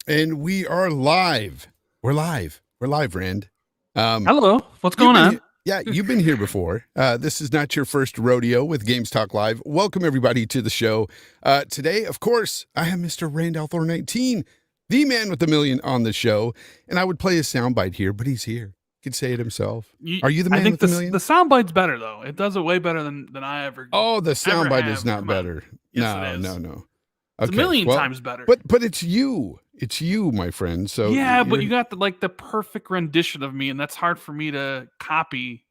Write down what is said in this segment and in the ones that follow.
And we are live. We're live, Rand. Hello. What's going on? You've been here before. This is not your first rodeo with Games Talk Live. Welcome, everybody, to the show. Today, of course, I have Mr. Rand Al Thor 19, the man with the million on the show. And I would play a soundbite here, but he's here. He could say it himself. Are you the man with the million? The soundbite's better, though. It does it way better than I ever. Oh, the soundbite is not better. Yes, No. Okay. It's a million times better. But it's you. It's you, my friend. So yeah, but you got the perfect rendition of me, and that's hard for me to copy.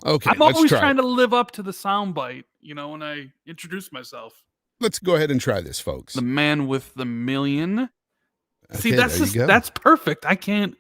Okay, I'm always trying to live up to the soundbite, when I introduce myself. Let's go ahead and try this, folks. The man with the million. Okay, See, that's perfect. I can't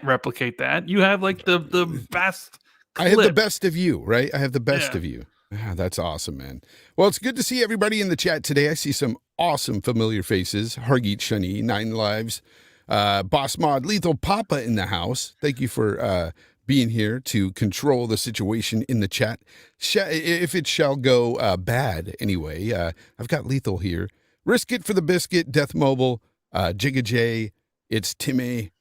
replicate that. You have the best clip. I have the best of you, right? I have the best of you. Ah, that's awesome, man. Well, it's good to see everybody in the chat today. I see some awesome familiar faces. Hargeet Shani, Nine Lives, Boss Mod, Lethal Papa in the house. Thank you for being here to control the situation in the chat. If it shall go bad anyway, I've got Lethal here. Risk It for the Biscuit, Death Mobile, Jigga J, it's Timmy,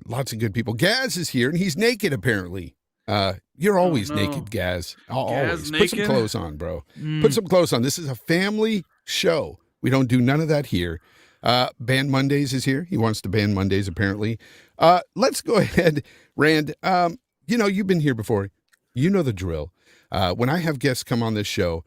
lots of good people. Gaz is here, and he's naked apparently. You're always naked, Gaz. Always. Put some clothes on, bro. Put some clothes on. This is a family show. We don't do none of that here. Ban Mondays is here. He wants to ban Mondays, apparently. Let's go ahead, Rand. You've been here before. You know the drill. When I have guests come on this show,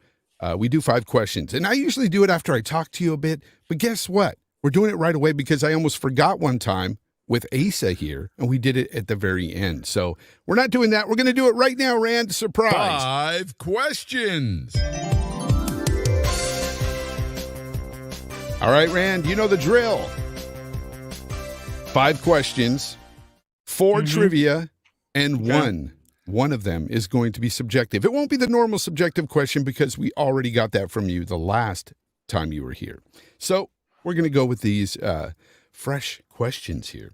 we do 5 questions. And I usually do it after I talk to you a bit. But guess what? We're doing it right away because I almost forgot one time with Asa here, and we did it at the very end. So we're not doing that. We're going to do it right now, Rand. Surprise. 5 questions. All right, Rand, you know the drill. 5 questions, 4 trivia, and one of them is going to be subjective. It won't be the normal subjective question because we already got that from you the last time you were here. So we're going to go with these fresh questions here.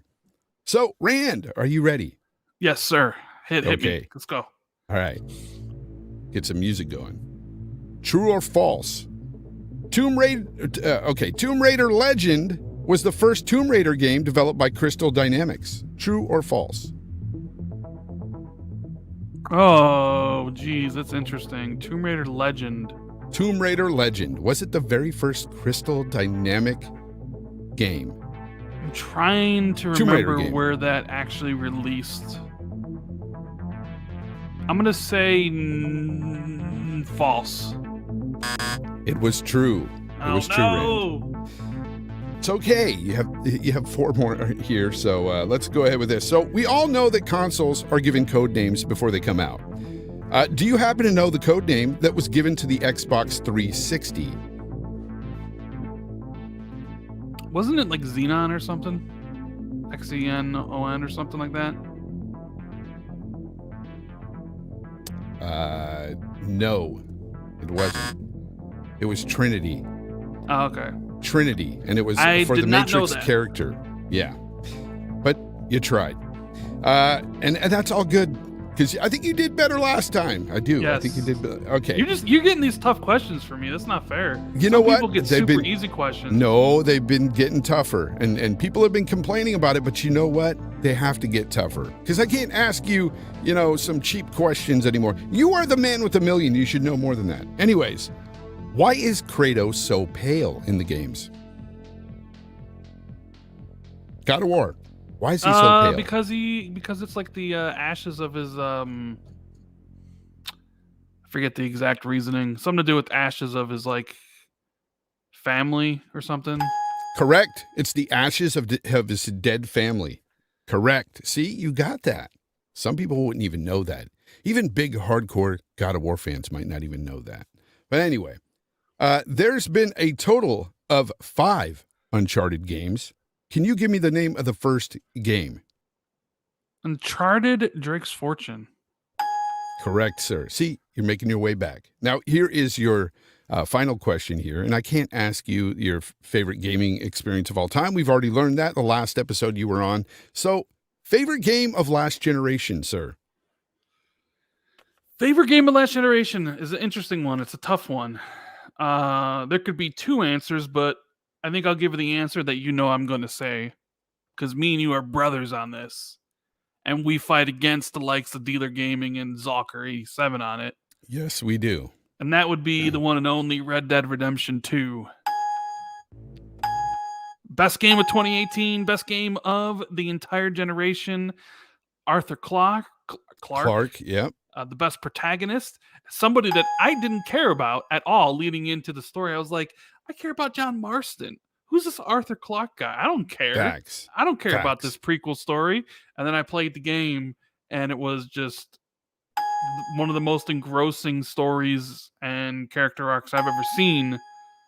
So, Rand, are you ready? Yes, sir. Hit me. Let's go. All right. Get some music going. True or false? Tomb Raider Legend was the first Tomb Raider game developed by Crystal Dynamics. True or false? Oh, geez, that's interesting. Tomb Raider Legend. Tomb Raider Legend. Was it the very first Crystal Dynamic game? I'm trying to remember where that actually released. I'm going to say false. It was true. It was true, Rand. It's okay. You have 4 more here, so let's go ahead with this. So we all know that consoles are given code names before they come out. Do you happen to know the code name that was given to the Xbox 360? Wasn't it like Xenon or something? XENON or something like that? No, it wasn't. It was Trinity. Oh, okay. Trinity, and it was for the Matrix character. Yeah, but you tried, and that's all good because I think you did better last time. I do. Yes. I think you did better. Okay. You're getting these tough questions for me. That's not fair. You know what? People get super easy questions. No, they've been getting tougher, and people have been complaining about it. But you know what? They have to get tougher because I can't ask you, some cheap questions anymore. You are the man with the million. You should know more than that. Anyways. Why is Kratos so pale in the games? God of War. Why is he so pale? Because it's like the ashes of his I forget the exact reasoning. Something to do with ashes of his family or something. Correct. It's the ashes of his dead family. Correct. See, you got that. Some people wouldn't even know that. Even big hardcore God of War fans might not even know that. But anyway. There's been a total of 5 Uncharted games. Can you give me the name of the first game? Uncharted Drake's Fortune. Correct, sir. See, you're making your way back. Now, here is your final question here, and I can't ask you your favorite gaming experience of all time. We've already learned that the last episode you were on. So, favorite game of last generation, sir? Favorite game of last generation is an interesting one. It's a tough one. There could be 2 answers, but I think I'll give you the answer that I'm going to say. because me and you are brothers on this, and we fight against the likes of Dealer Gaming and Zalker87 on it. Yes, we do. And that would be the one and only Red Dead Redemption 2. Best game of 2018, best game of the entire generation. Arthur Clark. Yep. The best protagonist. Somebody that I didn't care about at all leading into the story. I was like, I care about John Marston. Who's this Arthur Clark guy? I don't care. Facts. I don't care about Facts. this prequel story. And then I played the game, and it was just one of the most engrossing stories and character arcs I've ever seen.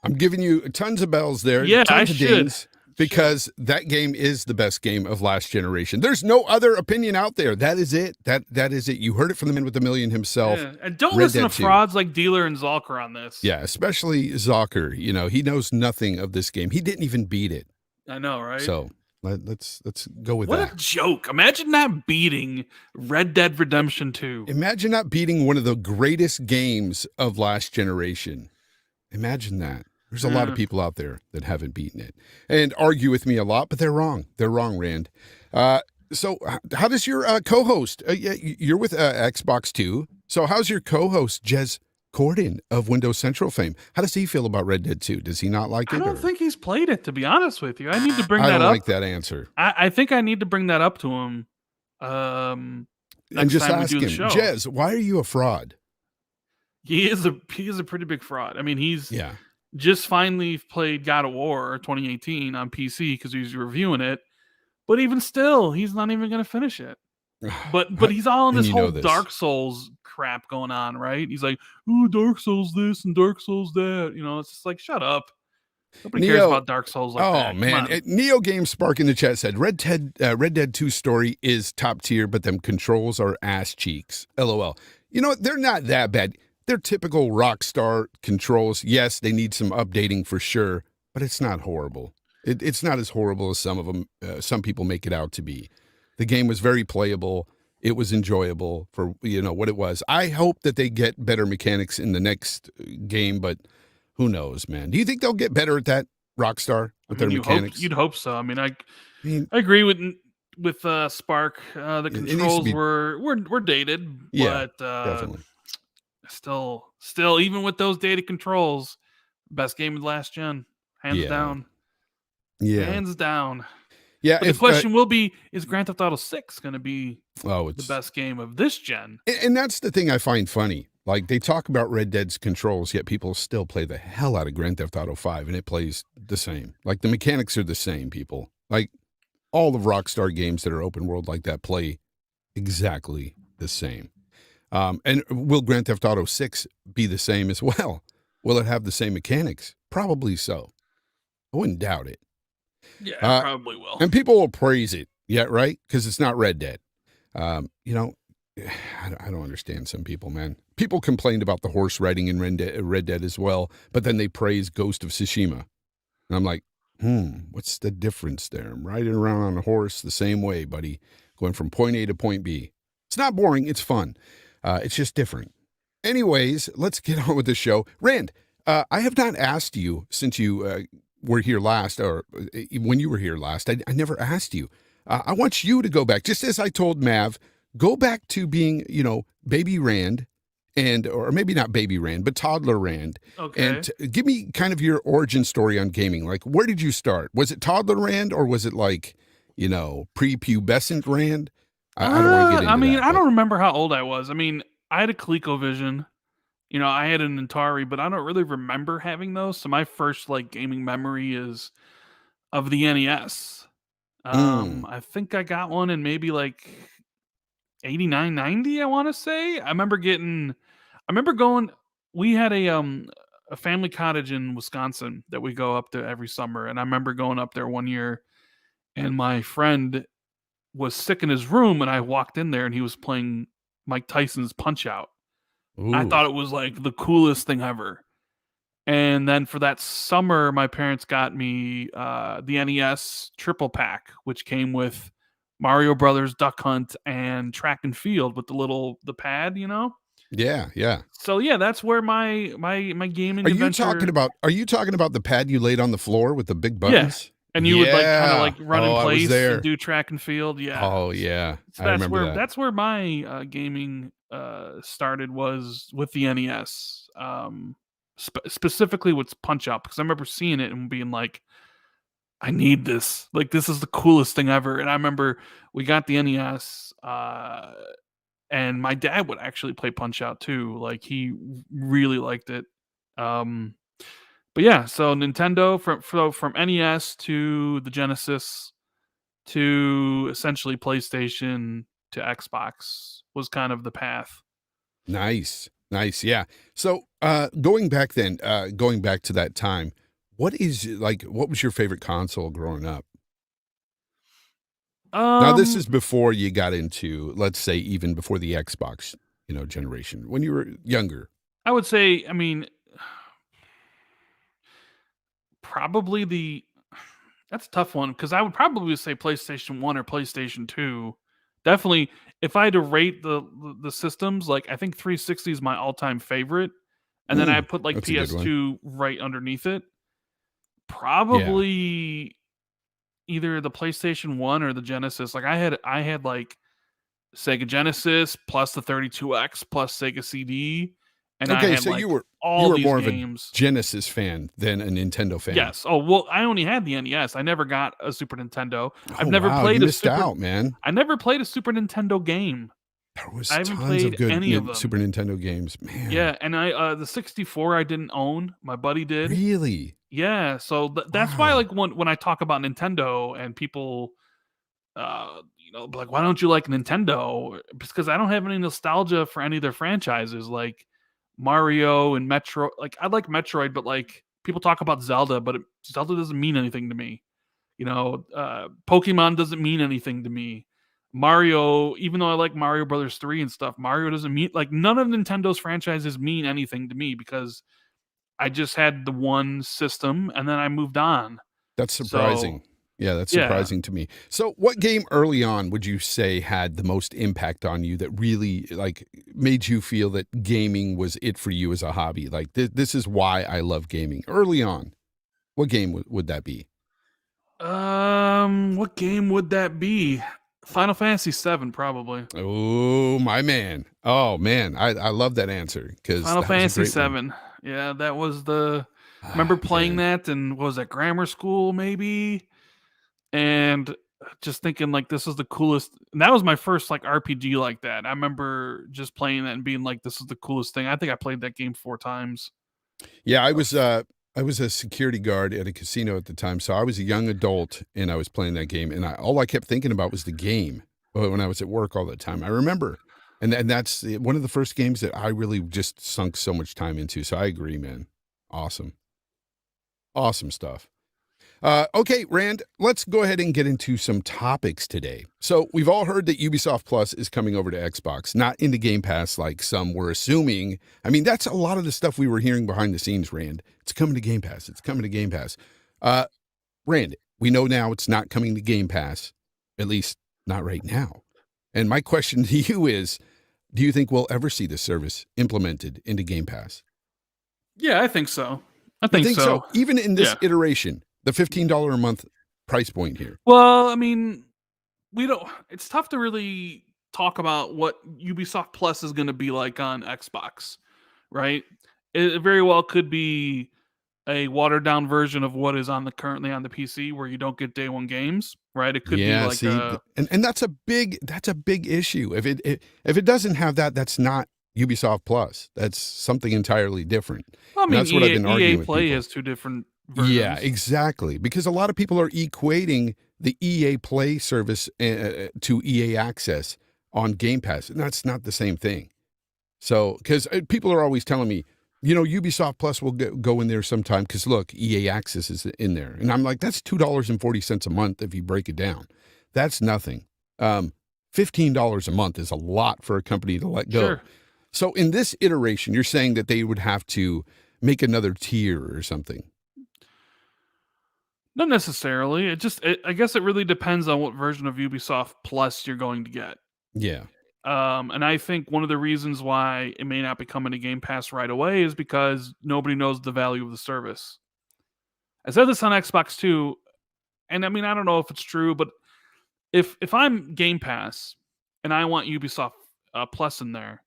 I'm giving you tons of bells there. Yeah, tons I of should. dings, because that game is the best game of last generation. There's no other opinion out there. That is it. That is it. You heard it from the man with the million himself. Yeah. And don't Red listen Dead to 2. frauds like Dealer and Zalker on this. Yeah, especially Zocker. You know, he knows nothing of this game. He didn't even beat it. I know, right? So let's go with what that. a joke. Imagine not beating Red Dead Redemption 2. Imagine not beating one of the greatest games of last generation. Imagine that. There's a lot of people out there that haven't beaten it and argue with me a lot, but they're wrong. They're wrong, Rand. So how does your co-host, you're with Xbox 2. So how's your co-host, Jez Corden of Windows Central fame? How does he feel about Red Dead 2? Does he not like it? I don't or? think he's played it, to be honest with you. I need to bring I that don't up. like that answer. I think I need to bring that up to him. And Next just time ask we do him, the show. Jez, why are you a fraud? He is a pretty big fraud. I mean, he's Yeah. just finally played God of War 2018 on PC because he's reviewing it. But even still, he's not even going to finish it. But he's all in And this you know whole this. Dark Souls crap going on, right? He's like, "Ooh, Dark Souls this and Dark Souls that." You know, it's just like, shut up. Nobody cares about Dark Souls like that. Oh, man. Neo Game Spark in the chat said, Red Dead 2 story is top tier, but them controls are ass cheeks. LOL. You know what? They're not that bad. They're typical Rockstar controls. Yes, they need some updating for sure, but it's not horrible. It's not as horrible as some of them, some people make it out to be. The game was very playable. It was enjoyable for, what it was. I hope that they get better mechanics in the next game, but who knows, man? Do you think they'll get better at that, Rockstar, with their mechanics? You'd hope so. I mean, I agree with Spark. The controls were dated, yeah, but definitely. Still, even with those dated controls, best game of last gen, hands down. Yeah, hands down. Yeah, but the question will be: is Grand Theft Auto 6 going to be the best game of this gen? And that's the thing I find funny. Like, they talk about Red Dead's controls, yet people still play the hell out of Grand Theft Auto 5, and it plays the same. Like, the mechanics are the same, people. Like, all of Rockstar games that are open world like that play exactly the same. And will Grand Theft Auto 6 be the same as well? Will it have the same mechanics? Probably so. I wouldn't doubt it. Yeah, probably will. And people will praise it, yeah, right? Because it's not Red Dead. I don't understand some people, man. People complained about the horse riding in Red Dead as well, but then they praise Ghost of Tsushima. And I'm like, what's the difference there? I'm riding around on a horse the same way, buddy, going from point A to point B. It's not boring. It's fun. It's just different. Anyways, let's get on with the show. Rand, I have not asked you since you were here last, or when you were here last. I never asked you. I want you to go back, just as I told Mav, go back to being, baby Rand, or maybe not baby Rand, but toddler Rand. Okay. And give me kind of your origin story on gaming. Like, where did you start? Was it toddler Rand, or was it like, prepubescent Rand? I don't want to get into that. I don't remember how old I was. I mean, I had a ColecoVision. I had an Atari, but I don't really remember having those. So my first gaming memory is of the NES. I think I got one in maybe 89, 90, I want to say. I remember going, we had a family cottage in Wisconsin that we go up to every summer. And I remember going up there one year, and my friend was sick in his room, and I walked in there and he was playing Mike Tyson's Punch-Out! Ooh. I thought it was the coolest thing ever. And then for that summer, my parents got me the NES triple pack, which came with Mario Brothers, Duck Hunt, and Track and Field with the pad, Yeah, yeah. So yeah, that's where my gaming. Are you talking about the pad you laid on the floor with the big buttons? And you would like kind of Yeah. like run in Oh, I was place and there. do track and field. Yeah. Oh, yeah. So I remember that. that's where my gaming started, was with the NES. Specifically with Punch Out, because I remember seeing it and being like, I need this. Like, this is the coolest thing ever. And I remember we got the NES, and my dad would actually play Punch Out too. Like, he really liked it. But yeah, so Nintendo, from NES to the Genesis to essentially PlayStation to Xbox was kind of the path. Nice. Nice. Yeah. So, going back to that time, what was your favorite console growing up? Now, this is before you got into, let's say, even before the Xbox, generation, when you were younger. I would say, I mean, probably that's a tough one, because I would probably say PlayStation 1 or PlayStation 2. Definitely, if I had to rate the systems, like, I think 360 is my all-time favorite, and then I put like That's a good one. PS2 right underneath it. Yeah. Probably either the PlayStation 1 or the Genesis. Like, I had like Sega Genesis plus the 32X plus Sega CD, and I Okay, had so like you all were these more games. of a Genesis fan than a Nintendo fan. Yes. Oh, well, I only had the NES. I never got a Super Nintendo. I've Oh, never wow, played you a missed Super out, man. I never played a Super Nintendo game. There was I haven't tons of played good any of them. Super Nintendo games, man. Yeah, and the 64 I didn't own. My buddy did. Really? Yeah, so that's why, Wow. like, when I talk about Nintendo and people be like, why don't you like Nintendo? Because I don't have any nostalgia for any of their franchises, like Mario and Metro. Like, I like Metroid, but like, people talk about Zelda, but Zelda doesn't mean anything to me. Pokemon doesn't mean anything to me. Mario, even though I like Mario Brothers 3 and stuff, Mario doesn't mean, like, none of Nintendo's franchises mean anything to me, because I just had the one system and then I moved on. That's surprising. So, Yeah, that's yeah. surprising to me. So, what game early on would you say had the most impact on you, that really made you feel that gaming was it for you as a hobby? Like, this is why I love gaming. Early on, what game would that be? What game would that be? Final Fantasy VII, probably. Oh, my man. Oh, man. I love that answer, because Final that was Fantasy a great one. VII. Yeah, that was I remember playing Man. that, and was at grammar school maybe, and just thinking like, this is the coolest. And that was my first like RPG like that. I remember just playing that and being like, this is the coolest thing. I think I played that game 4 times. Yeah, I was a security guard at a casino at the time, so I was a young adult and I was playing that game, and all I kept thinking about was the game when I was at work all the time. I remember, and that's one of the first games that I really just sunk so much time into. So I agree, man. Awesome, awesome stuff. Okay, Rand, let's go ahead and get into some topics today. So we've all heard that Ubisoft Plus is coming over to Xbox, not into Game Pass like some were assuming. I mean, that's a lot of the stuff we were hearing behind the scenes, Rand. It's coming to Game Pass. It's coming to Game Pass. Rand, we know now it's not coming to Game Pass, at least not right now. And my question to you is, do you think we'll ever see this service implemented into Game Pass? Yeah, I think so. I think so. Even in this iteration, the $15 a month price point here. Well, I mean, it's tough to really talk about what Ubisoft Plus is going to be like on Xbox, right? It very well could be a watered down version of what is currently on the PC, where you don't get day one games, right? It could be like and that's a big issue. If it doesn't have that, that's not Ubisoft Plus. That's something entirely different. Well, I mean, that's what I've been arguing with Play people. has 2 different versions. Yeah, exactly. Because a lot of people are equating the EA Play service to EA Access on Game Pass, and that's not the same thing. So, because people are always telling me, Ubisoft Plus will go in there sometime, because look, EA Access is in there. And I'm like, that's $2.40 a month if you break it down. That's nothing. $15 a month is a lot for a company to let go. Sure. So in this iteration, you're saying that they would have to make another tier or something. Not necessarily. I guess it really depends on what version of Ubisoft Plus you're going to get. Yeah. And I think one of the reasons why it may not be coming to Game Pass right away is because nobody knows the value of the service. I said this on Xbox too, and I mean, I don't know if it's true, but if I'm Game Pass and I want Ubisoft Plus in there,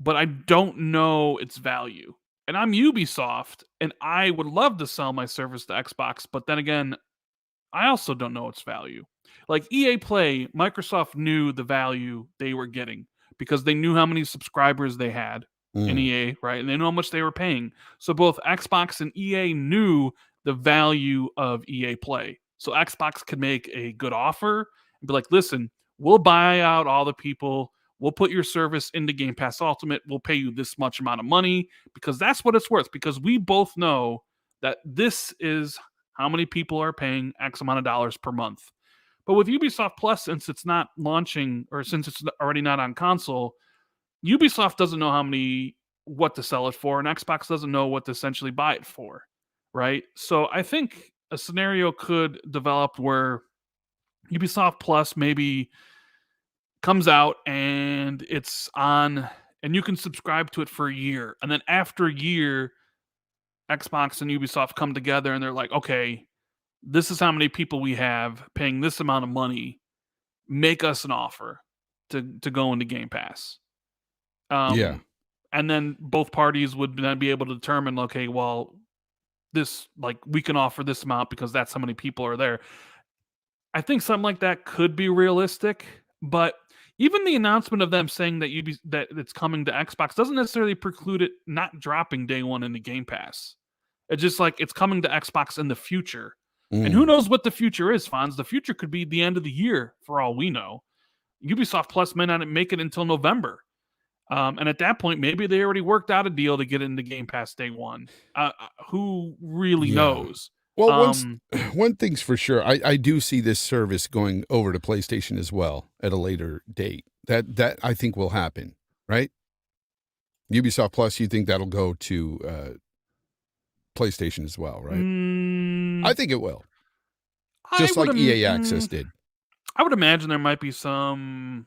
but I don't know its value, and I'm Ubisoft and I would love to sell my service to Xbox, but then again, I also don't know its value. Like EA Play, Microsoft knew the value they were getting because they knew how many subscribers they had in EA, right? And they knew how much they were paying. So both Xbox and EA knew the value of EA Play. So Xbox could make a good offer and be like, listen, we'll buy out all the people. We'll put your service into Game Pass Ultimate. We'll pay you this much amount of money because that's what it's worth. Because we both know that this is how many people are paying X amount of dollars per month. But with Ubisoft Plus, since it's not launching or since it's already not on console, Ubisoft doesn't know what to sell it for, and Xbox doesn't know what to essentially buy it for, right? So I think a scenario could develop where Ubisoft Plus maybe comes out and it's on, and you can subscribe to it for a year, and then after a year, Xbox and Ubisoft come together and they're like, okay, this is how many people we have paying this amount of money. Make us an offer to go into Game Pass. Yeah. And then both parties would then be able to determine, okay, well, this, like, we can offer this amount because that's how many people are there. I think something like that could be realistic, but even the announcement of them saying that that it's coming to Xbox doesn't necessarily preclude it not dropping day one into Game Pass. It's just like it's coming to Xbox in the future. And who knows what the future is, Fonz? The future could be the end of the year, for all we know. Ubisoft Plus may not make it until November. And at that point, maybe they already worked out a deal to get into Game Pass day one. Who really knows? Well, one thing's for sure. I do see this service going over to PlayStation as well at a later date. That I think will happen, right? Ubisoft Plus, you think that'll go to PlayStation as well, right? I think it will. Just like EA Access did. I would imagine there might be some...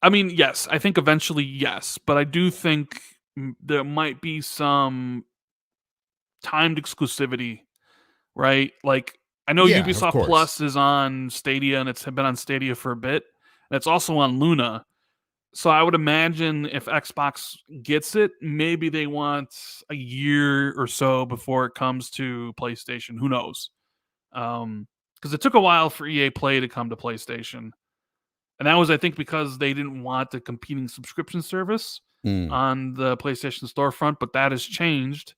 I mean, yes, I think eventually, yes. But I do think there might be some timed exclusivity, right? Like, I know Ubisoft Plus is on Stadia, and it's been on Stadia for a bit. And it's also on Luna. So I would imagine if Xbox gets it, maybe they want a year or so before it comes to PlayStation. Who knows? Because it took a while for EA Play to come to PlayStation. And that was, I think, because they didn't want the competing subscription service on the PlayStation storefront, but that has changed.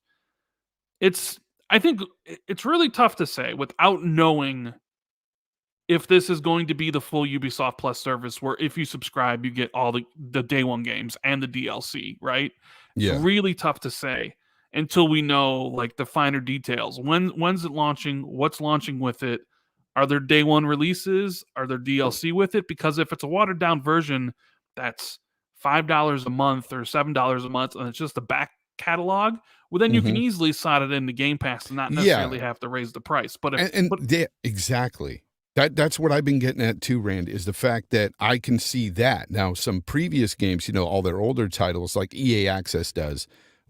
I think it's really tough to say without knowing if this is going to be the full Ubisoft Plus service where if you subscribe, you get all the day one games and the DLC, right? Yeah. It's really tough to say until we know like the finer details. When's it launching? What's launching with it? Are there day one releases? Are there DLC with it? Because if it's a watered down version that's $5 a month or $7 a month and it's just a back catalog, well, then you can easily slot it into Game Pass and not necessarily have to raise the price. But exactly. That's what I've been getting at too, Rand, is the fact that I can see that. Now, some previous games, all their older titles like EA Access does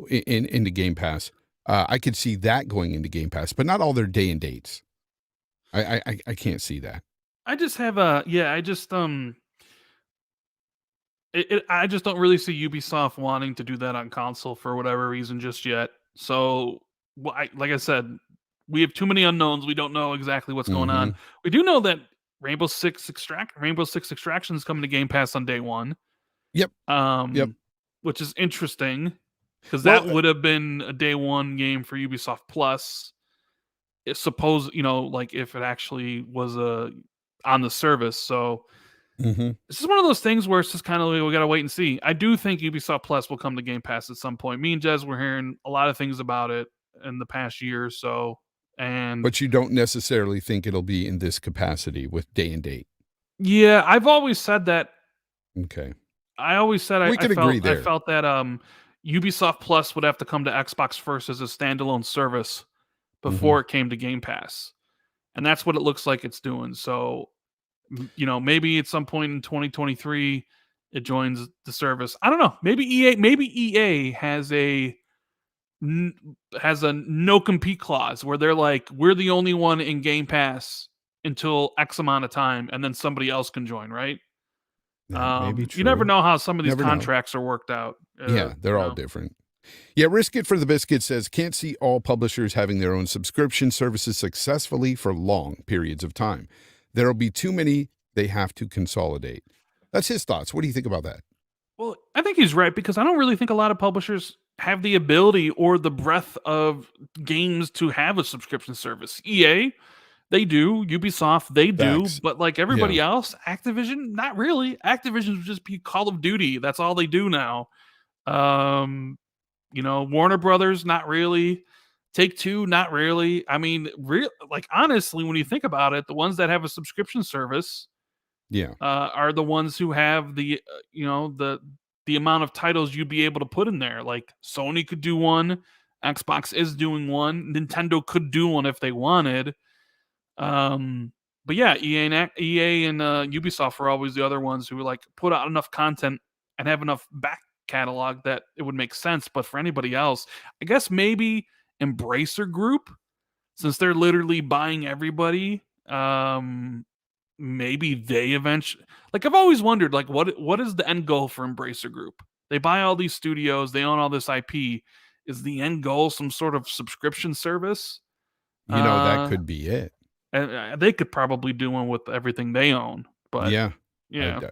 into Game Pass, I could see that going into Game Pass, but not all their day and dates. I can't see that. I just have I just don't really see Ubisoft wanting to do that on console for whatever reason just yet. So, like I said, we have too many unknowns. We don't know exactly what's going on. We do know that Rainbow Six Extraction is coming to Game Pass on day one. Yep. Which is interesting because that would have been a day one game for Ubisoft Plus. Suppose like if it actually was on the service. So this is one of those things where it's just kind of like, we gotta wait and see. I do think Ubisoft Plus will come to Game Pass at some point. Me and Jez were hearing a lot of things about it in the past year or so. But you don't necessarily think it'll be in this capacity with day and date. Yeah, I've always said that. Okay. I always said we could agree there. I felt that Ubisoft Plus would have to come to Xbox first as a standalone service before it came to Game Pass. And that's what it looks like it's doing. So, maybe at some point in 2023 it joins the service. I don't know. Maybe EA has a no compete clause where they're like, we're the only one in Game Pass until X amount of time, and then somebody else can join, right? That may be true. You never know how some of these Never know. contracts are worked out. Yeah, they're all different. Yeah, Risk It for the Biscuit says, can't see all publishers having their own subscription services successfully for long periods of time. There'll be too many, they have to consolidate. That's his thoughts. What do you think about that? Well, I think he's right, because I don't really think a lot of publishers have the ability or the breadth of games to have a subscription service. EA, they do. Ubisoft, they do. Facts. But like everybody else, Activision, not really. Activision would just be Call of Duty. That's all they do now. Warner Brothers, not really. Take-Two, not really. I mean, honestly, when you think about it, the ones that have a subscription service, are the ones who have the amount of titles you'd be able to put in there. Like Sony could do one, Xbox is doing one, Nintendo could do one if they wanted. But yeah, EA and Ubisoft were always the other ones who like put out enough content and have enough back catalog that it would make sense. But for anybody else, I guess maybe Embracer Group, since they're literally buying everybody. Maybe they eventually, like, I've always wondered, like, what is the end goal for Embracer Group? They buy all these studios, they own all this IP. Is the end goal some sort of subscription service? That could be it. And they could probably do one with everything they own. But yeah.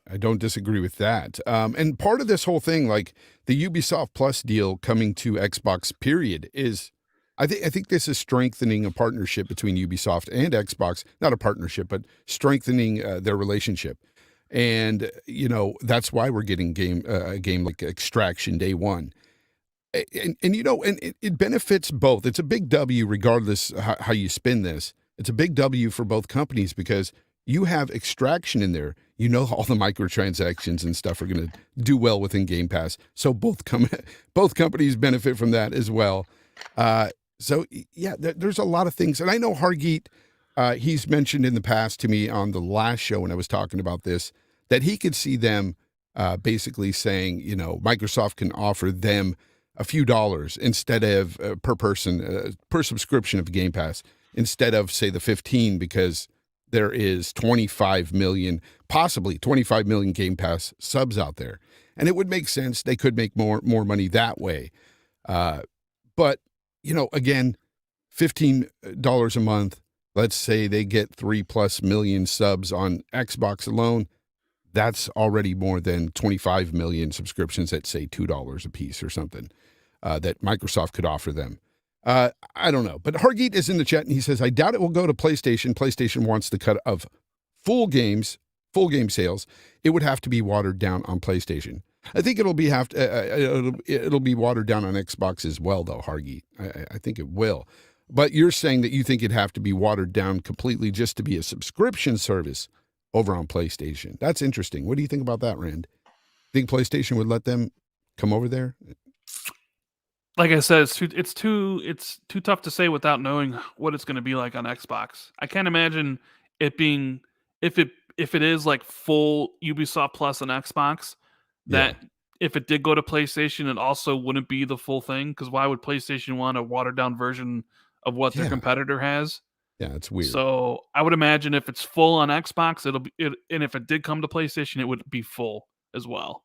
I don't disagree with that. And part of this whole thing, like the Ubisoft Plus deal coming to Xbox period, is I think this is strengthening a partnership between Ubisoft and Xbox. Not a partnership, but strengthening their relationship. And, that's why we're getting a game like Extraction Day One. And it benefits both. It's a big W regardless how you spin this. It's a big W for both companies because you have Extraction in there. All the microtransactions and stuff are going to do well within Game Pass. So both companies benefit from that as well. There's a lot of things. And I know Hargeet, he's mentioned in the past to me on the last show when I was talking about this, that he could see them basically saying, Microsoft can offer them a few dollars instead of per person, per subscription of Game Pass, instead of, say, the 15, because there is 25 million, possibly 25 million Game Pass subs out there. And it would make sense. They could make more money that way. But, again, $15 a month, let's say they get 3+ million subs on Xbox alone. That's already more than 25 million subscriptions at, say, $2 a piece or something that Microsoft could offer them. I don't know. But Hargeet is in the chat, and he says, I doubt it will go to PlayStation. PlayStation wants the cut of full game sales. It would have to be watered down on PlayStation. I think it'll be watered down on Xbox as well, though, Hargeet. I think it will. But you're saying that you think it'd have to be watered down completely just to be a subscription service over on PlayStation. That's interesting. What do you think about that, Rand? Think PlayStation would let them come over there? Like I said, it's too tough to say without knowing what it's going to be like on Xbox. I can't imagine it being, if it is like full Ubisoft Plus on Xbox, that if it did go to PlayStation, it also wouldn't be the full thing. Because why would PlayStation want a watered down version of what their competitor has? Yeah, it's weird. So I would imagine if it's full on Xbox, and if it did come to PlayStation, it would be full as well.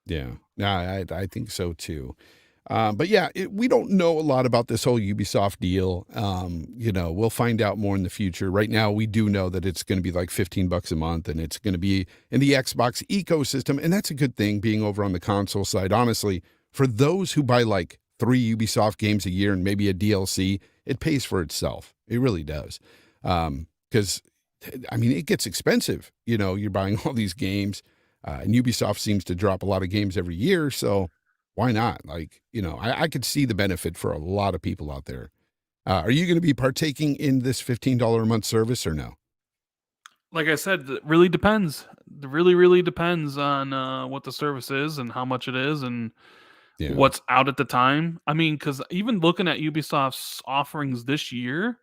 Yeah, I think so too. But yeah, we don't know a lot about this whole Ubisoft deal. We'll find out more in the future. Right now, we do know that it's going to be like $15 a month, and it's going to be in the Xbox ecosystem. And that's a good thing, being over on the console side. Honestly, for those who buy like 3 Ubisoft games a year and maybe a DLC, it pays for itself. It really does. Because, it gets expensive. You're buying all these games, and Ubisoft seems to drop a lot of games every year. So why not? I could see the benefit for a lot of people out there. Are you going to be partaking in this $15 a month service or no? Like I said, it really depends. It really, really depends on what the service is and how much it is and what's out at the time. Because even looking at Ubisoft's offerings this year,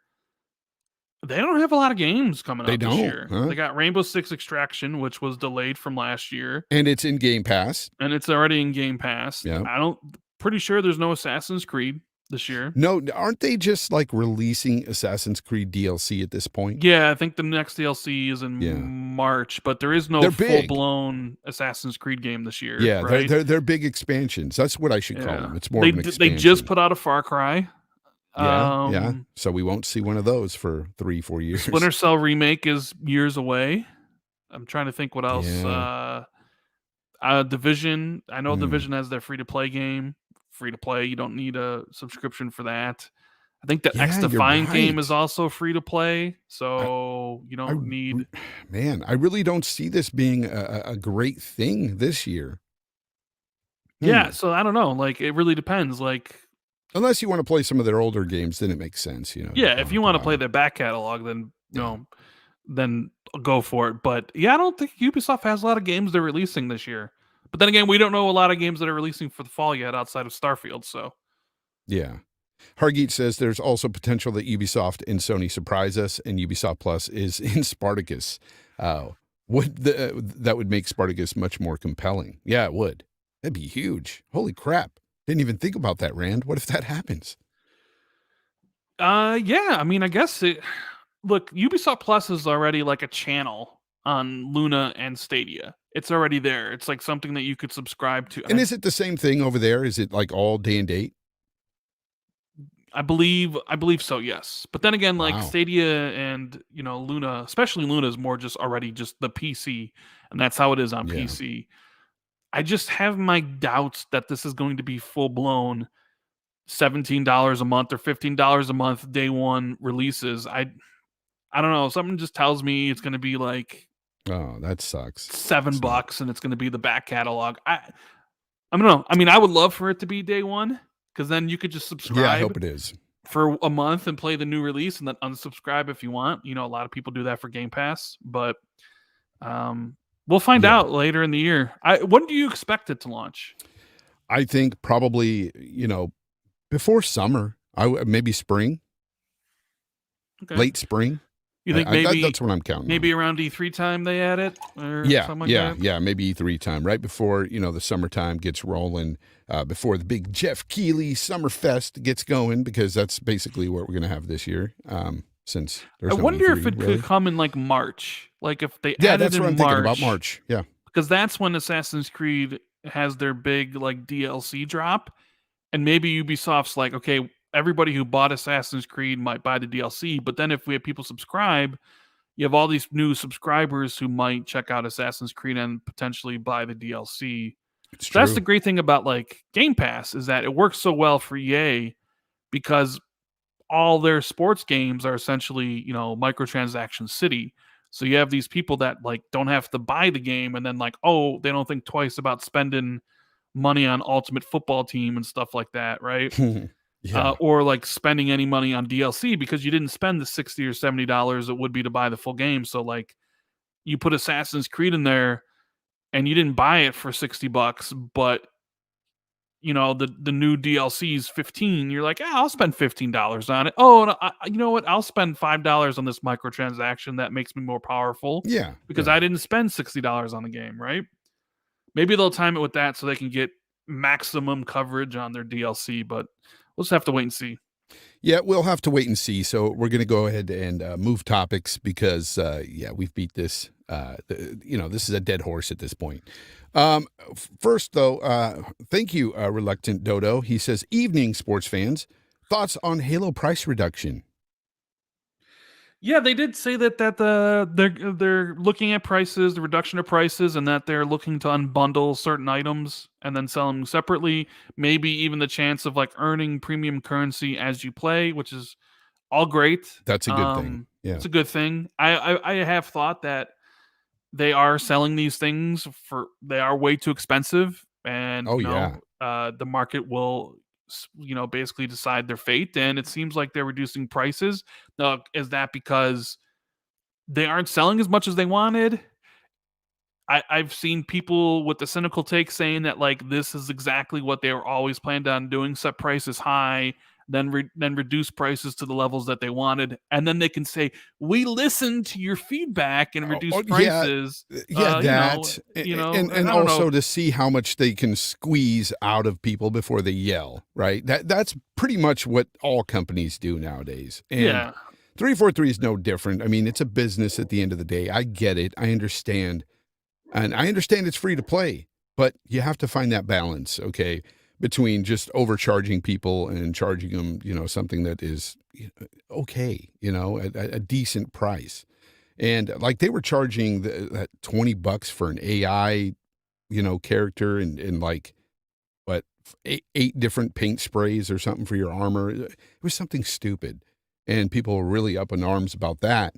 they don't have a lot of games coming out this year. Huh? They got Rainbow Six Extraction, which was delayed from last year. And it's in Game Pass. And it's already in Game Pass. Yeah. Pretty sure there's no Assassin's Creed. this year. No, aren't they just like releasing Assassin's Creed DLC at this point? Yeah, I think the next DLC is in Yeah. March, but there is no They're big. full-blown Assassin's Creed game this year. Yeah, right? they're big expansions. That's what I should call them. It's more of an expansion. They just put out a Far Cry. Yeah. So we won't see one of those for 3-4 years. Splinter Cell remake is years away. I'm trying to think what else. Yeah. Division. I know Division has their free-to-play game. Free-to-play. You don't need a subscription for that. I think the X Defiant game is also free-to-play, so you don't need... Man, I really don't see this being a great thing this year. Yeah, so I don't know. Like, it really depends. Like, unless you want to play some of their older games, then it makes sense, you know. Yeah, if you want to play their back catalog, then then go for it. But yeah, I don't think Ubisoft has a lot of games they're releasing this year. But then again, we don't know a lot of games that are releasing for the fall yet outside of Starfield. So yeah. Hargeet says there's also potential that Ubisoft and Sony surprise us, and Ubisoft Plus is in Spartacus. That would make Spartacus much more compelling. Yeah, it would. That'd be huge. Holy crap. Didn't even think about that, Rand. What if that happens? Yeah, I mean, I guess look, Ubisoft Plus is already like a channel on Luna and Stadia. It's already there. It's like something that you could subscribe to. And is it the same thing over there? Is it like all day and date? I believe so, yes. But then again, like Stadia and, Luna, especially Luna is more just already just the PC, and that's how it is on PC. I just have my doubts that this is going to be full-blown $17 a month or $15 a month day one releases. I don't know. Something just tells me it's going to be like, oh, that sucks. $7 and it's going to be the back catalog. I don't know. I mean, I would love for it to be day one, because then you could just subscribe. Yeah, I hope it is. For a month and play the new release and then unsubscribe if you want. A lot of people do that for Game Pass, but we'll find out later in the year. When do you expect it to launch? I think probably, before summer. Maybe spring. Okay. Late spring. You think maybe that's what I'm counting. Maybe around E3 time they add it, or something like that? Yeah, maybe E3 time, right before the summertime gets rolling, before the big Jeff Keighley Summerfest gets going, because that's basically what we're going to have this year. Since there's I wonder if it could come in like March, like if they added that's in what I'm thinking about March. Yeah, because that's when Assassin's Creed has their big like DLC drop, and maybe Ubisoft's like, okay, everybody who bought Assassin's Creed might buy the DLC, but then if we have people subscribe, you have all these new subscribers who might check out Assassin's Creed and potentially buy the DLC. So that's the great thing about like Game Pass, is that it works so well for EA because all their sports games are essentially, microtransaction city. So you have these people that like don't have to buy the game, and then like, they don't think twice about spending money on Ultimate Football Team and stuff like that, right? Or like spending any money on DLC because you didn't spend the $60 or $70 it would be to buy the full game. So like you put Assassin's Creed in there and you didn't buy it for $60, but the new DLC is $15. You're like, I'll spend $15 on it. Oh, no, you know what? I'll spend $5 on this microtransaction that makes me more powerful. Yeah, because I didn't spend $60 on the game, right? Maybe they'll time it with that so they can get maximum coverage on their DLC, but we'll just have to wait and see. Yeah, we'll have to wait and see. So we're going to go ahead and move topics because, we've beat this. This is a dead horse at this point. First, though, thank you, Reluctant Dodo. He says, evening, sports fans. Thoughts on Halo price reduction? Yeah, they did say that they're looking at prices, the reduction of prices, and that they're looking to unbundle certain items and then sell them separately. Maybe even the chance of like earning premium currency as you play, which is all great. That's a good thing. Yeah, it's a good thing. I have thought that they are selling these things they are way too expensive, and the market will basically decide their fate, and it seems like they're reducing prices. Now, is that because they aren't selling as much as they wanted? I've seen people with the cynical take saying that like this is exactly what they were always planned on doing, set prices high, then reduce prices to the levels that they wanted, and then they can say, "We listened to your feedback and reduced prices." That and I don't also know. to see how much they can squeeze out of people before they yell, right? That's pretty much what all companies do nowadays. And 343 is no different. I mean, it's a business at the end of the day. I get it. I understand. And I understand it's free to play, but you have to find that balance, okay, between just overcharging people and charging them, something that is okay, a decent price. And like they were charging that $20 for an AI, character and like, what, eight different paint sprays or something for your armor. It was something stupid. And people were really up in arms about that.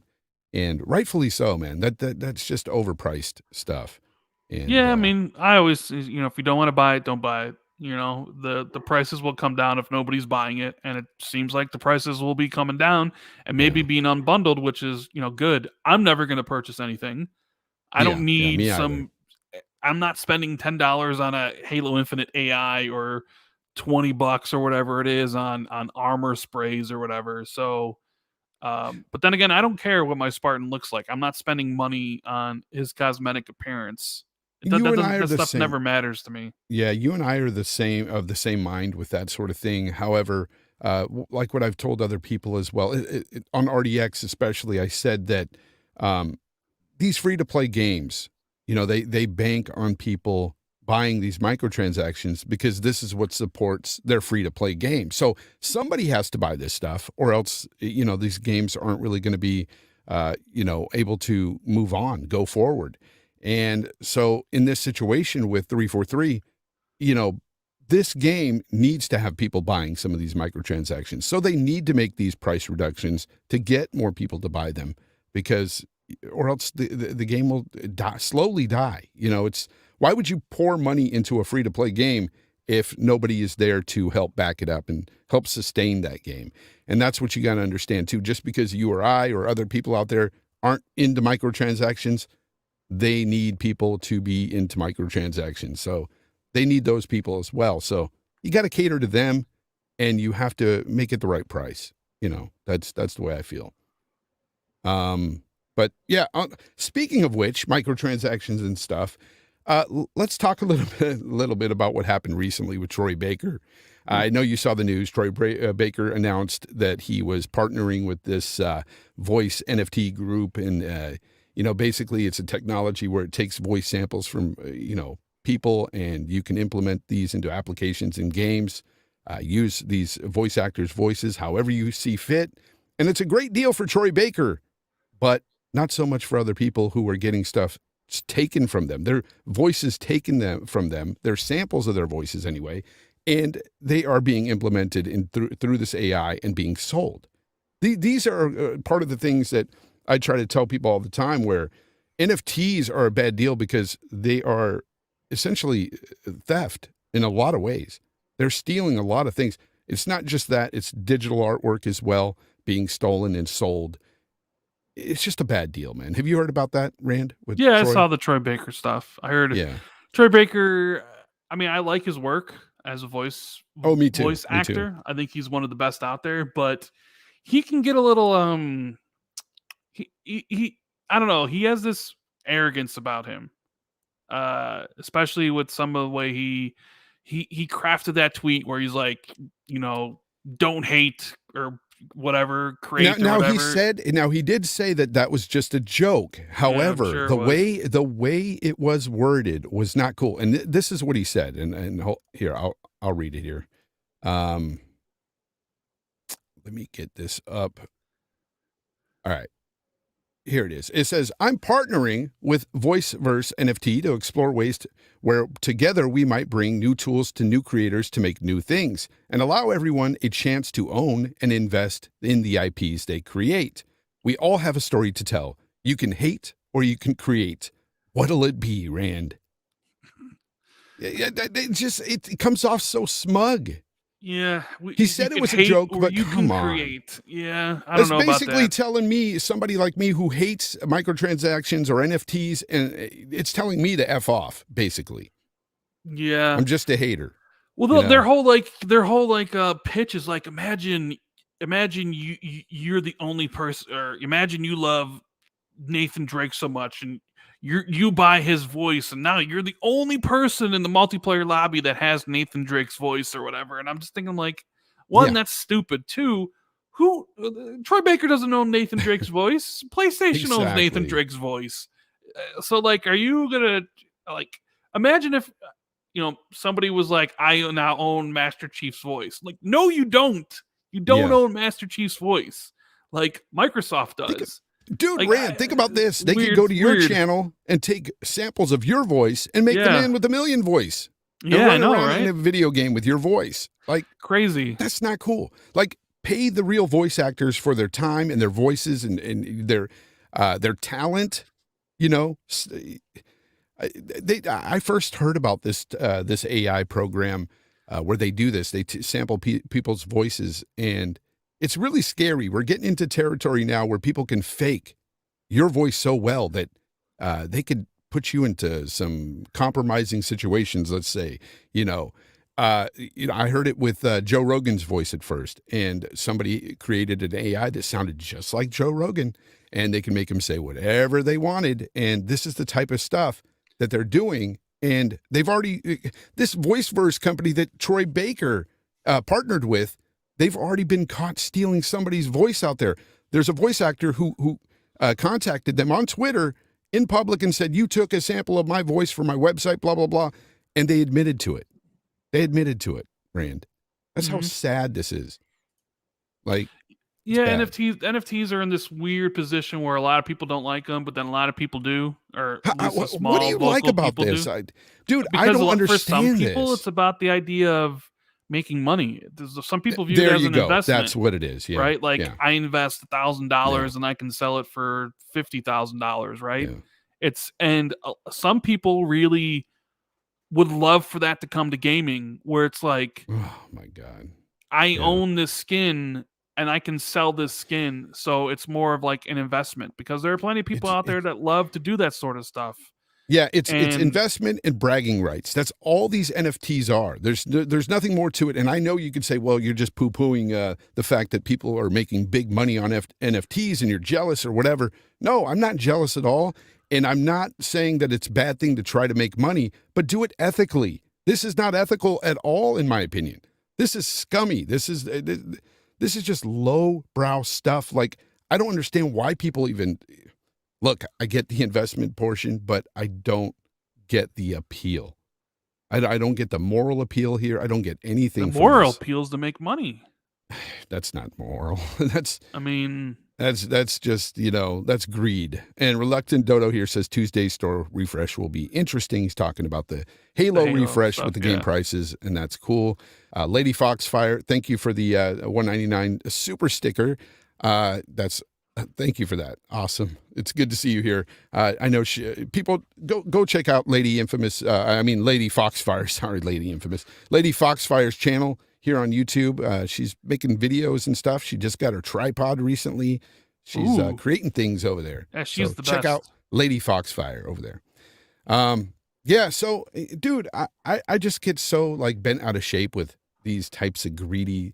And rightfully so, man. That's just overpriced stuff. And, I mean, I always, if you don't want to buy it, don't buy it. The prices will come down if nobody's buying it, and it seems like the prices will be coming down and maybe being unbundled, which is good. I'm never going to purchase anything. I don't need me some. either. I'm not spending $10 on a Halo Infinite AI or $20 or whatever it is on armor sprays or whatever. So, but then again, I don't care what my Spartan looks like. I'm not spending money on his cosmetic appearance. That stuff never matters to me. Yeah, you and I are the same mind with that sort of thing. However, like what I've told other people as well, on RDX especially, I said that these free-to-play games, they bank on people buying these microtransactions because this is what supports their free-to-play game. So somebody has to buy this stuff, or else, these games aren't really going to be, able to move on, go forward. And so in this situation with 343, this game needs to have people buying some of these microtransactions. So they need to make these price reductions to get more people to buy them, because or else the game will slowly die. Why would you pour money into a free-to-play game if nobody is there to help back it up and help sustain that game? And that's what you got to understand too. Just because you or I or other people out there aren't into microtransactions, they need people to be into microtransactions. So they need those people as well. So you got to cater to them, and you have to make it the right price. That's the way I feel. But yeah, speaking of which, microtransactions and stuff, let's talk a little bit about what happened recently with Troy Baker. I know you saw the news. Troy Baker announced that he was partnering with this voice NFT group, and basically it's a technology where it takes voice samples from people, and you can implement these into applications in games. Use these voice actors' voices however you see fit, and it's a great deal for Troy Baker, but not so much for other people who are getting stuff taken from them. Their voices taken from them. They're samples of their voices anyway, and they are being implemented through this AI and being sold. These are part of the things that I try to tell people all the time, where NFTs are a bad deal because they are essentially theft in a lot of ways. They're stealing a lot of things. It's not just that, it's digital artwork as well being stolen and sold. It's just a bad deal, man. Have you heard about that, Rand? Yeah, I saw the Troy Baker stuff. I heard Troy Baker. I mean, I like his work as a voice actor. I think he's one of the best out there, but he can get a little he I don't know. He has this arrogance about him, especially with some of the way he crafted that tweet where he's like, don't hate or whatever, create. Now he did say that was just a joke. However, sure the way it was worded was not cool. And this is what he said. And here, I'll read it here. Let me get this up. All right. Here it is. It says, I'm partnering with VoiceVerse NFT to explore ways where together we might bring new tools to new creators to make new things and allow everyone a chance to own and invest in the IPs they create. We all have a story to tell. You can hate or you can create. What'll it be, Rand? It comes off so smug. Yeah, he said it was a joke, but you come can on. Create. Yeah, I don't know about that. That's basically telling me, somebody like me who hates microtransactions or NFTs, and it's telling me to F off, basically. Yeah. I'm just a hater. Well, their whole pitch is like, imagine you're the only person, or imagine you love Nathan Drake so much, and you buy his voice, and now you're the only person in the multiplayer lobby that has Nathan Drake's voice or whatever. And I'm just thinking, like, one, that's stupid. Two, who Troy Baker doesn't own Nathan Drake's voice. PlayStation owns Nathan Drake's voice. So, like, are you gonna imagine if somebody was like, I now own Master Chief's voice? Like, no, you don't. You don't own Master Chief's voice. Like Microsoft does. Dude, Rand, think about this. They could go to your channel and take samples of your voice and make the Man with a Million voice. Yeah, I know, right? In a video game with your voice. Like, crazy. That's not cool. Like, pay the real voice actors for their time and their voices and their talent. I first heard about this AI program where they do this. They sample people's voices, and it's really scary. We're getting into territory now where people can fake your voice so well that they could put you into some compromising situations. Let's say, I heard it with Joe Rogan's voice at first, and somebody created an AI that sounded just like Joe Rogan, and they can make him say whatever they wanted. And this is the type of stuff that they're doing. And they've already, this VoiceVerse company that Troy Baker partnered with, they've already been caught stealing somebody's voice out there. There's a voice actor who contacted them on Twitter in public and said, you took a sample of my voice for my website, blah, blah, blah. And they admitted to it. Rand. That's how sad this is. Like, NFTs are in this weird position where a lot of people don't like them, but then a lot of people do. Or what do you like about this? I don't understand for some people, this. It's about the idea of making money. Some people view it as an investment. That's what it is. Yeah. Right. Like, I invest $1,000 and I can sell it for $50,000. Right. Yeah. And some people really would love for that to come to gaming, where it's like, oh my God, I own this skin and I can sell this skin. So it's more of like an investment, because there are plenty of people out there that love to do that sort of stuff. Yeah, it's investment and bragging rights. That's all these NFTs are. There's nothing more to it. And I know you could say, well, you're just poo-pooing the fact that people are making big money on NFTs and you're jealous or whatever. No, I'm not jealous at all. And I'm not saying that it's a bad thing to try to make money, but do it ethically. This is not ethical at all, in my opinion. This is scummy. This is just low-brow stuff. Like, I don't understand why people even... Look, I get the investment portion, but I don't get the appeal. I don't get the moral appeal here. I don't get anything. The moral appeal is to make money. That's not moral. That's just, that's greed. And Reluctant Dodo here says Tuesday's store refresh will be interesting. He's talking about the Halo refresh stuff, with the game prices, and that's cool. Lady Foxfire, thank you for the $1.99 super sticker. Thank you for that. Awesome. It's good to see you here. I know people go check out Lady Foxfire. Sorry, Lady Infamous. Lady Foxfire's channel here on YouTube. She's making videos and stuff. She just got her tripod recently. She's creating things over there. Yeah, she's the best. Check out Lady Foxfire over there. So, dude, I just get so like bent out of shape with these types of greedy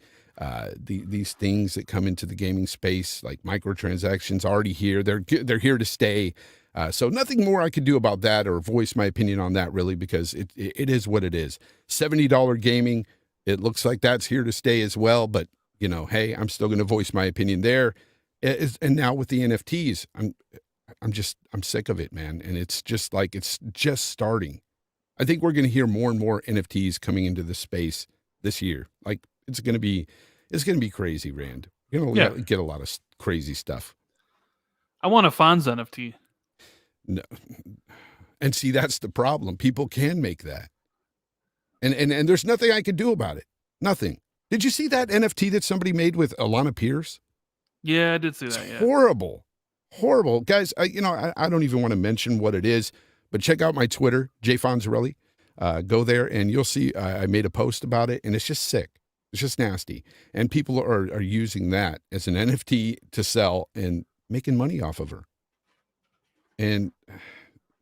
these things that come into the gaming space, like microtransactions, already here. They're here to stay. So nothing more I could do about that or voice my opinion on that, really, because it is what it is. $70 gaming, it looks like that's here to stay as well. But hey, I'm still going to voice my opinion there. And now with the NFTs, I'm sick of it, man. And it's just like it's just starting. I think we're going to hear more and more NFTs coming into the space this year. Like, it's going to be crazy, Rand. You're going to get a lot of crazy stuff. I want a Fonz NFT. No. And see, that's the problem. People can make that. And there's nothing I could do about it. Nothing. Did you see that NFT that somebody made with Alana Pierce? Yeah, I did see that. It's horrible. Horrible. Guys, I don't even want to mention what it is, but check out my Twitter, jfonzarelli. Go there and you'll see I made a post about it, and it's just sick. It's just nasty. And people are using that as an NFT to sell and making money off of her. And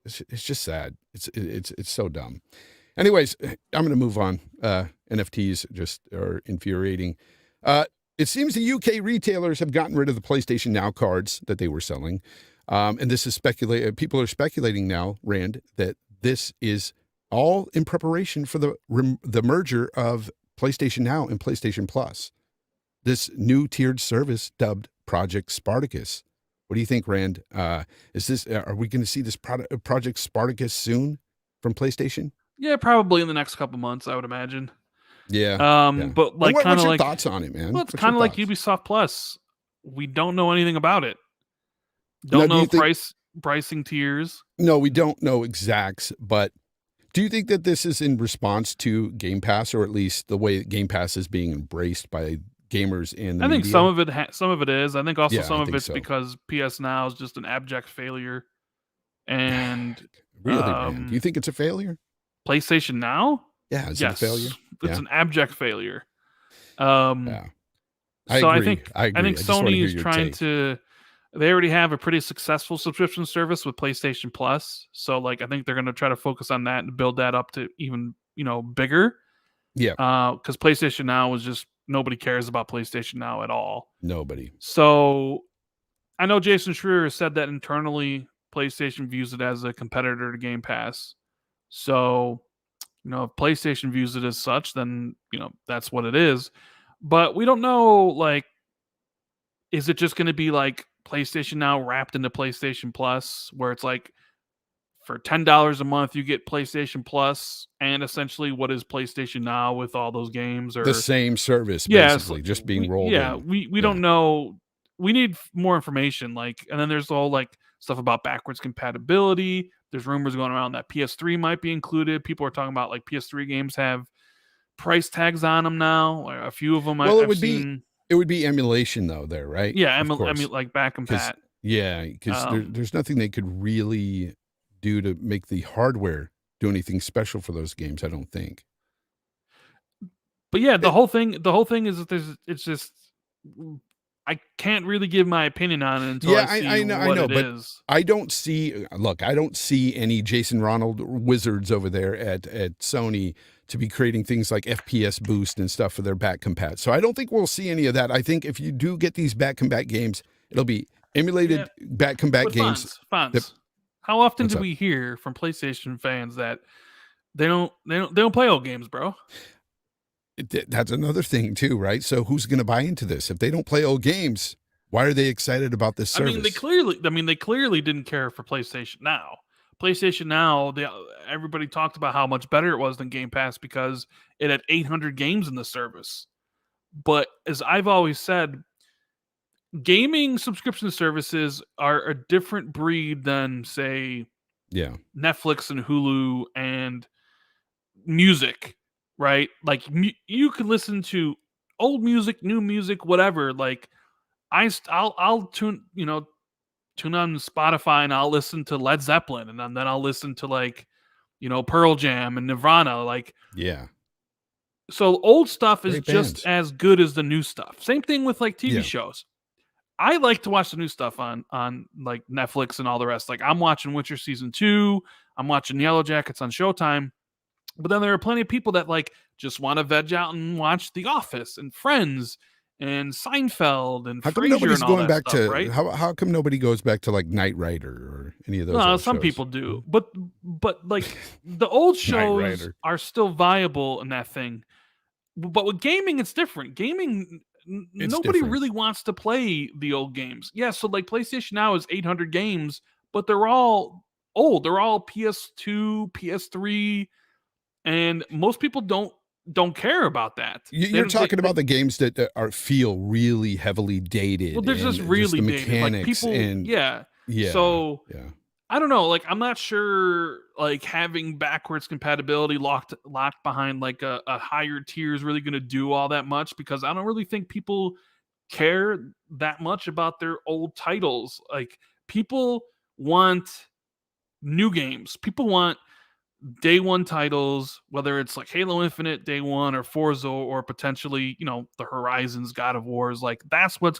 it's just sad. It's so dumb. Anyways, I'm going to move on. NFTs just are infuriating. It seems the UK retailers have gotten rid of the PlayStation Now cards that they were selling. And this is people are speculating now, Rand, that this is all in preparation for the merger of PlayStation Now and PlayStation Plus. This new tiered service dubbed Project Spartacus. What do you think, Rand? Are we going to see this Project Spartacus soon from PlayStation? Yeah, probably in the next couple months, I would imagine. Yeah. But like, what's your thoughts on it, man? Well, it's kind of like Ubisoft Plus. We don't know anything about it. Don't know pricing tiers. No, we don't know exacts. But do you think that this is in response to Game Pass, or at least the way Game Pass is being embraced by gamers in the I think media? some of it is. I think also some of it's so. because PS Now is just an abject failure. And really, man? Do you think it's a failure? PlayStation Now? Yeah, is it a failure? It's an abject failure. Yeah. I agree. I think Sony is trying to. They already have a pretty successful subscription service with PlayStation Plus, so like I think they're going to try to focus on that and build that up to even bigger. Yeah. Because PlayStation Now is just nobody cares about PlayStation Now at all. Nobody. So I know Jason Schreier said that internally PlayStation views it as a competitor to Game Pass. So if PlayStation views it as such, then that's what it is. But we don't know, like, is it just going to be like PlayStation Now wrapped into PlayStation Plus, where it's like for $10 a month you get PlayStation Plus and essentially what is PlayStation Now with all those games, or the same service, basically, just being rolled in. We don't know. We need more information, like, and then there's all like stuff about backwards compatibility. There's rumors going around that PS3 might be included. People are talking about like PS3 games have price tags on them now. A few of them. Well, it would be emulation though, there, right? Yeah, like back and pat. Yeah, because there's nothing they could really do to make the hardware do anything special for those games, I don't think. But yeah, the whole thing is that it's just I can't really give my opinion on it until I see what it is. I don't see any Jason Ronald wizards over there at Sony to be creating things like FPS boost and stuff for their back compat. So I don't think we'll see any of that. I think if you do get these back compat games, it'll be emulated back compat games. Fonz, how often do we hear from PlayStation fans that they don't play old games, bro? That's another thing too, right? So who's going to buy into this? If they don't play old games, why are they excited about this service? They clearly didn't care for PlayStation Now. PlayStation Now, everybody talked about how much better it was than Game Pass because it had 800 games in the service. But as I've always said, gaming subscription services are a different breed than, say, Netflix and Hulu and music. Right? Like you can listen to old music, new music, whatever. Like I'll tune on Spotify and I'll listen to Led Zeppelin, and then I'll listen to like, Pearl Jam and Nirvana. Like, yeah. So old stuff is just as good as the new stuff. Same thing with like TV shows. I like to watch the new stuff on like Netflix and all the rest. Like I'm watching Witcher season 2. I'm watching Yellow Jackets on Showtime. But then there are plenty of people that like just want to veg out and watch The Office and Friends and Seinfeld and Frasier and all that stuff, right? How come nobody goes back to like Knight Rider or any of those? No, some people do, but like the old shows are still viable in that thing. But with gaming, it's different. Gaming, nobody really wants to play the old games. Yeah, so like PlayStation Now is 800 games, but they're all old. They're all PS2, PS3. And most people don't care about that. You're talking about the games that feel really heavily dated. Well, they're just really dated. Mechanics like people, So I don't know. Like I'm not sure. Like having backwards compatibility locked behind like a higher tier is really going to do all that much, because I don't really think people care that much about their old titles. Like people want new games. People want day one titles, whether it's like Halo Infinite day one or Forza or potentially, the Horizons, God of Wars. Like that's what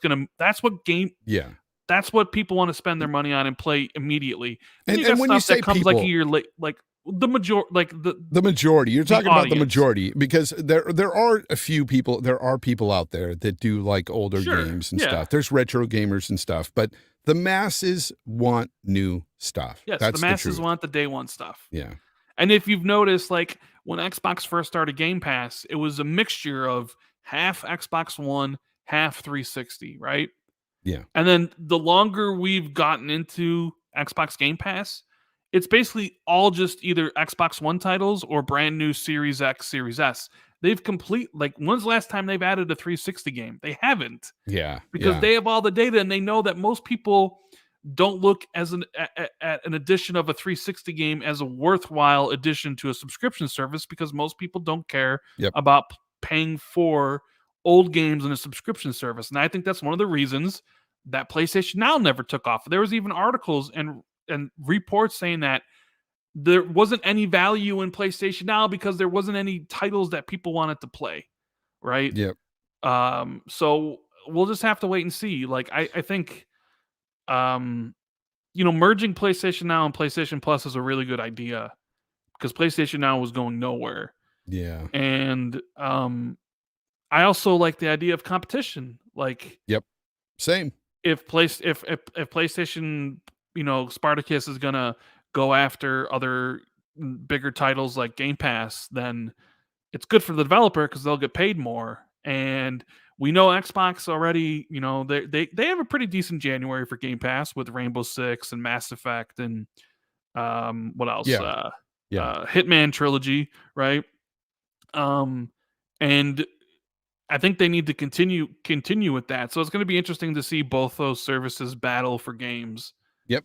people want to spend their money on and play immediately. And when you say comes like a year late, like the majority, like the majority. You're talking about the audience. majority, because there are a few people. There are people out there that do like older games and stuff. There's retro gamers and stuff, but the masses want new stuff. Yes, That's the masses truth. want the day one stuff. Yeah. And if you've noticed, like when Xbox first started Game Pass, it was a mixture of half Xbox One, half 360, right? Yeah. And then the longer we've gotten into Xbox Game Pass, it's basically all just either Xbox One titles or brand new Series X, Series S. They've when's the last time they've added a 360 game? They haven't. Yeah. Because they have all the data and they know that most people don't look as at an addition of a 360 game as a worthwhile addition to a subscription service, because most people don't care about paying for old games in a subscription service. And I think that's one of the reasons that PlayStation Now never took off. There was even articles and reports saying that there wasn't any value in PlayStation Now because there wasn't any titles that people wanted to play, right? Yep. So we'll just have to wait and see. Like I think merging PlayStation Now and PlayStation Plus is a really good idea, because PlayStation Now was going nowhere. Yeah. And I also like the idea of competition. Like, same. If PlayStation, Spartacus is gonna go after other bigger titles like Game Pass, then it's good for the developer because they'll get paid more. And we know Xbox already, they have a pretty decent January for Game Pass with Rainbow Six and Mass Effect and what else? Hitman Trilogy, right? And I think they need to continue with that. So it's going to be interesting to see both those services battle for games. Yep.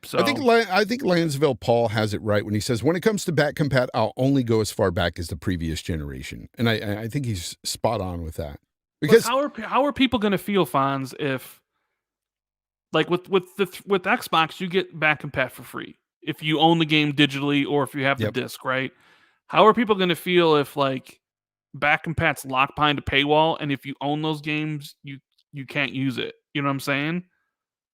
So I think Lansville Paul has it right when he says, when it comes to back compat, I'll only go as far back as the previous generation. And I think he's spot on with that. Because how are people going to feel, Fonz, if like with Xbox, you get back compat for free if you own the game digitally or if you have the disc, right? How are people going to feel if like back compat's locked behind a paywall, and if you own those games, you can't use it? You know what I'm saying?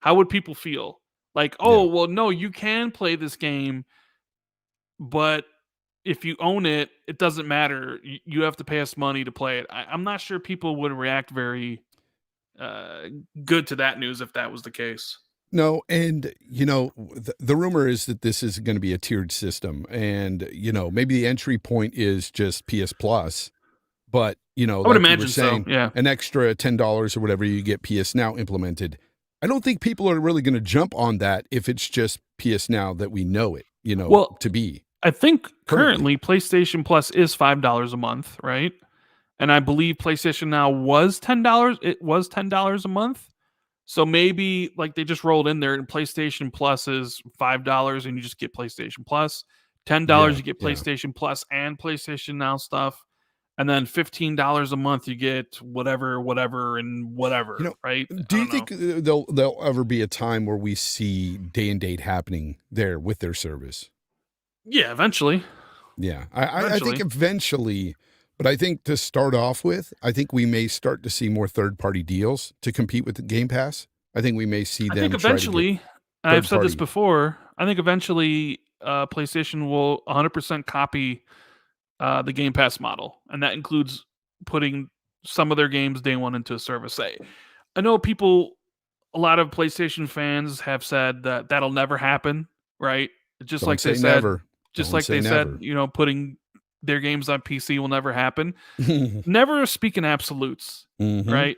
How would people feel? Like, well, no, you can play this game, but if you own it, it doesn't matter. You have to pay us money to play it. I'm not sure people would react very good to that news if that was the case. No, and the rumor is that this is going to be a tiered system, and maybe the entry point is just PS Plus, but I would imagine so. Yeah, an extra $10 or whatever, you get PS Now implemented. I don't think people are really going to jump on that if it's just PS Now that we know it, to be. I think currently PlayStation Plus is $5 a month, right? And I believe PlayStation Now was $10. It was $10 a month. So maybe like they just rolled in there, and PlayStation Plus is $5 and you just get PlayStation Plus. $10 you get PlayStation Plus and PlayStation Now stuff. And then $15 a month you get whatever, and whatever, right? Do you think there'll ever be a time where we see day and date happening there with their service? Yeah, eventually. Yeah, I think eventually. But I think to start off with, I think we may start to see more third-party deals to compete with the Game Pass. I think we may see them. I think eventually, I've said this before, I think eventually PlayStation will 100% copy the Game Pass model. And that includes putting some of their games day one into a service. I know a lot of PlayStation fans have said that that'll never happen, right? Just like they said, putting their games on PC will never happen. Never speak in absolutes, right?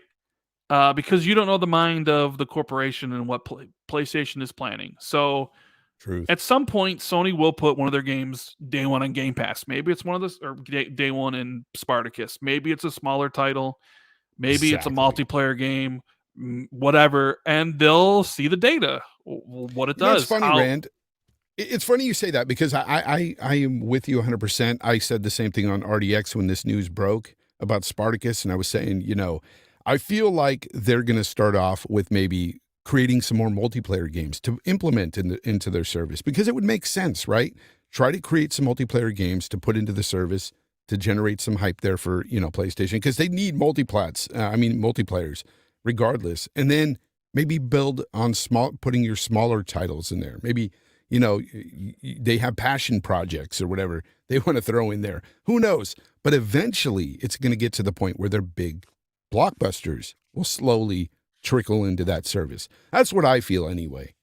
Because you don't know the mind of the corporation and what PlayStation is planning. So at some point, Sony will put one of their games day one on Game Pass. Maybe it's one of those, or day one in Spartacus. Maybe it's a smaller title. Maybe it's a multiplayer game, whatever. And they'll see the data, what it does. It's funny, Rand. It's funny you say that, because I am with you 100%. I said the same thing on RDX when this news broke about Spartacus, and I was saying, I feel like they're going to start off with maybe creating some more multiplayer games to implement into their service, because it would make sense, right? Try to create some multiplayer games to put into the service to generate some hype there for, PlayStation, because they need multiplayers regardless. And then maybe build on putting your smaller titles in there. Maybe, you know, they have passion projects or whatever they want to throw in there. Who knows? But eventually it's going to get to the point where their big blockbusters will slowly trickle into that service. That's what I feel anyway.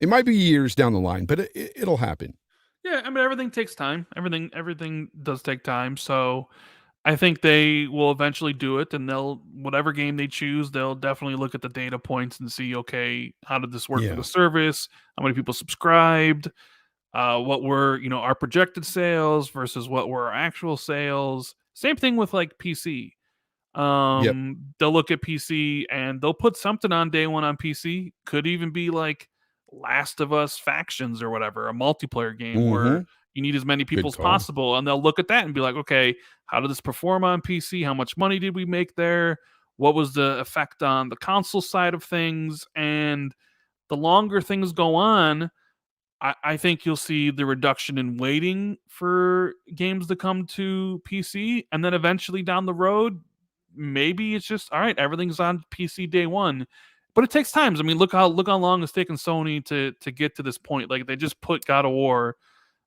It might be years down the line, but it'll happen. Yeah, I mean, everything takes time. Everything does take time. So I think they will eventually do it, and they'll whatever game they choose, they'll definitely look at the data points and see, okay, how did this work for Yeah. the service? How many people subscribed? What were our projected sales versus what were our actual sales? Same thing with like PC. Yep. They'll look at PC and they'll put something on day one on PC. Could even be like Last of Us Factions or whatever, a multiplayer game where you need as many people as call. possible. And they'll look at that and be like, okay, how did this perform on PC? How much money did we make there? What was the effect on the console side of things? And the longer things go on, I think you'll see the reduction in waiting for games to come to PC. And then eventually down the road, maybe it's just all right, everything's on PC day one. But it takes time. I mean, look how long it's taken Sony to get to this point. Like they just put God of War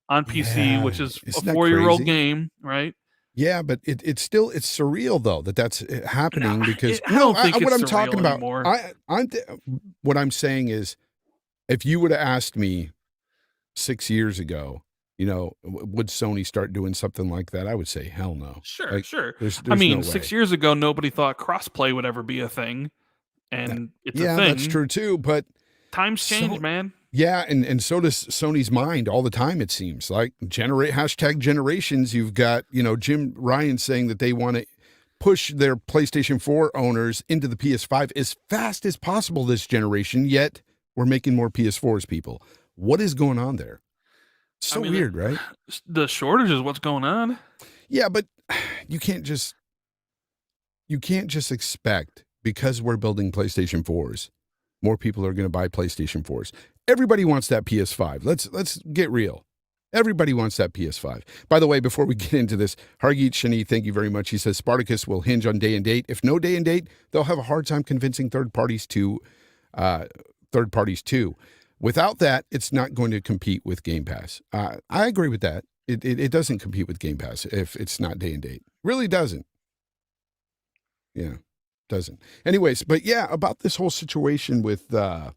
on PC, which is Isn't a that 4-year-old crazy? game, right? Yeah, but it's still surreal though that's happening because I don't think what it's I'm surreal talking about. anymore. What I'm saying is, if you would have asked me 6 years ago, would Sony start doing something like that? I would say hell no. Sure, Like, sure. There's I mean, no 6 way. years ago, nobody thought crossplay would ever be a thing, and it's a thing. That's true too. But Times change, man. yeah, and so does Sony's mind all the time. It seems like #generations. You've got Jim Ryan saying that they want to push their PlayStation 4 owners into the PS5 as fast as possible this generation. Yet we're making more PS4s. People, what is going on there? So weird, right? The shortage is what's going on. Yeah, but you can't just expect because we're building PlayStation 4s, more people are going to buy PlayStation 4s. Everybody wants that PS5. Let's get real. Everybody wants that PS5. By the way, before we get into this, Hargeet Shani, thank you very much. He says Spartacus will hinge on day and date. If no day and date, they'll have a hard time convincing third parties too. Without that, it's not going to compete with Game Pass. I agree with that. It doesn't compete with Game Pass if it's not day and date. Really doesn't. Yeah, doesn't. Anyways, but yeah, about this whole situation with Jim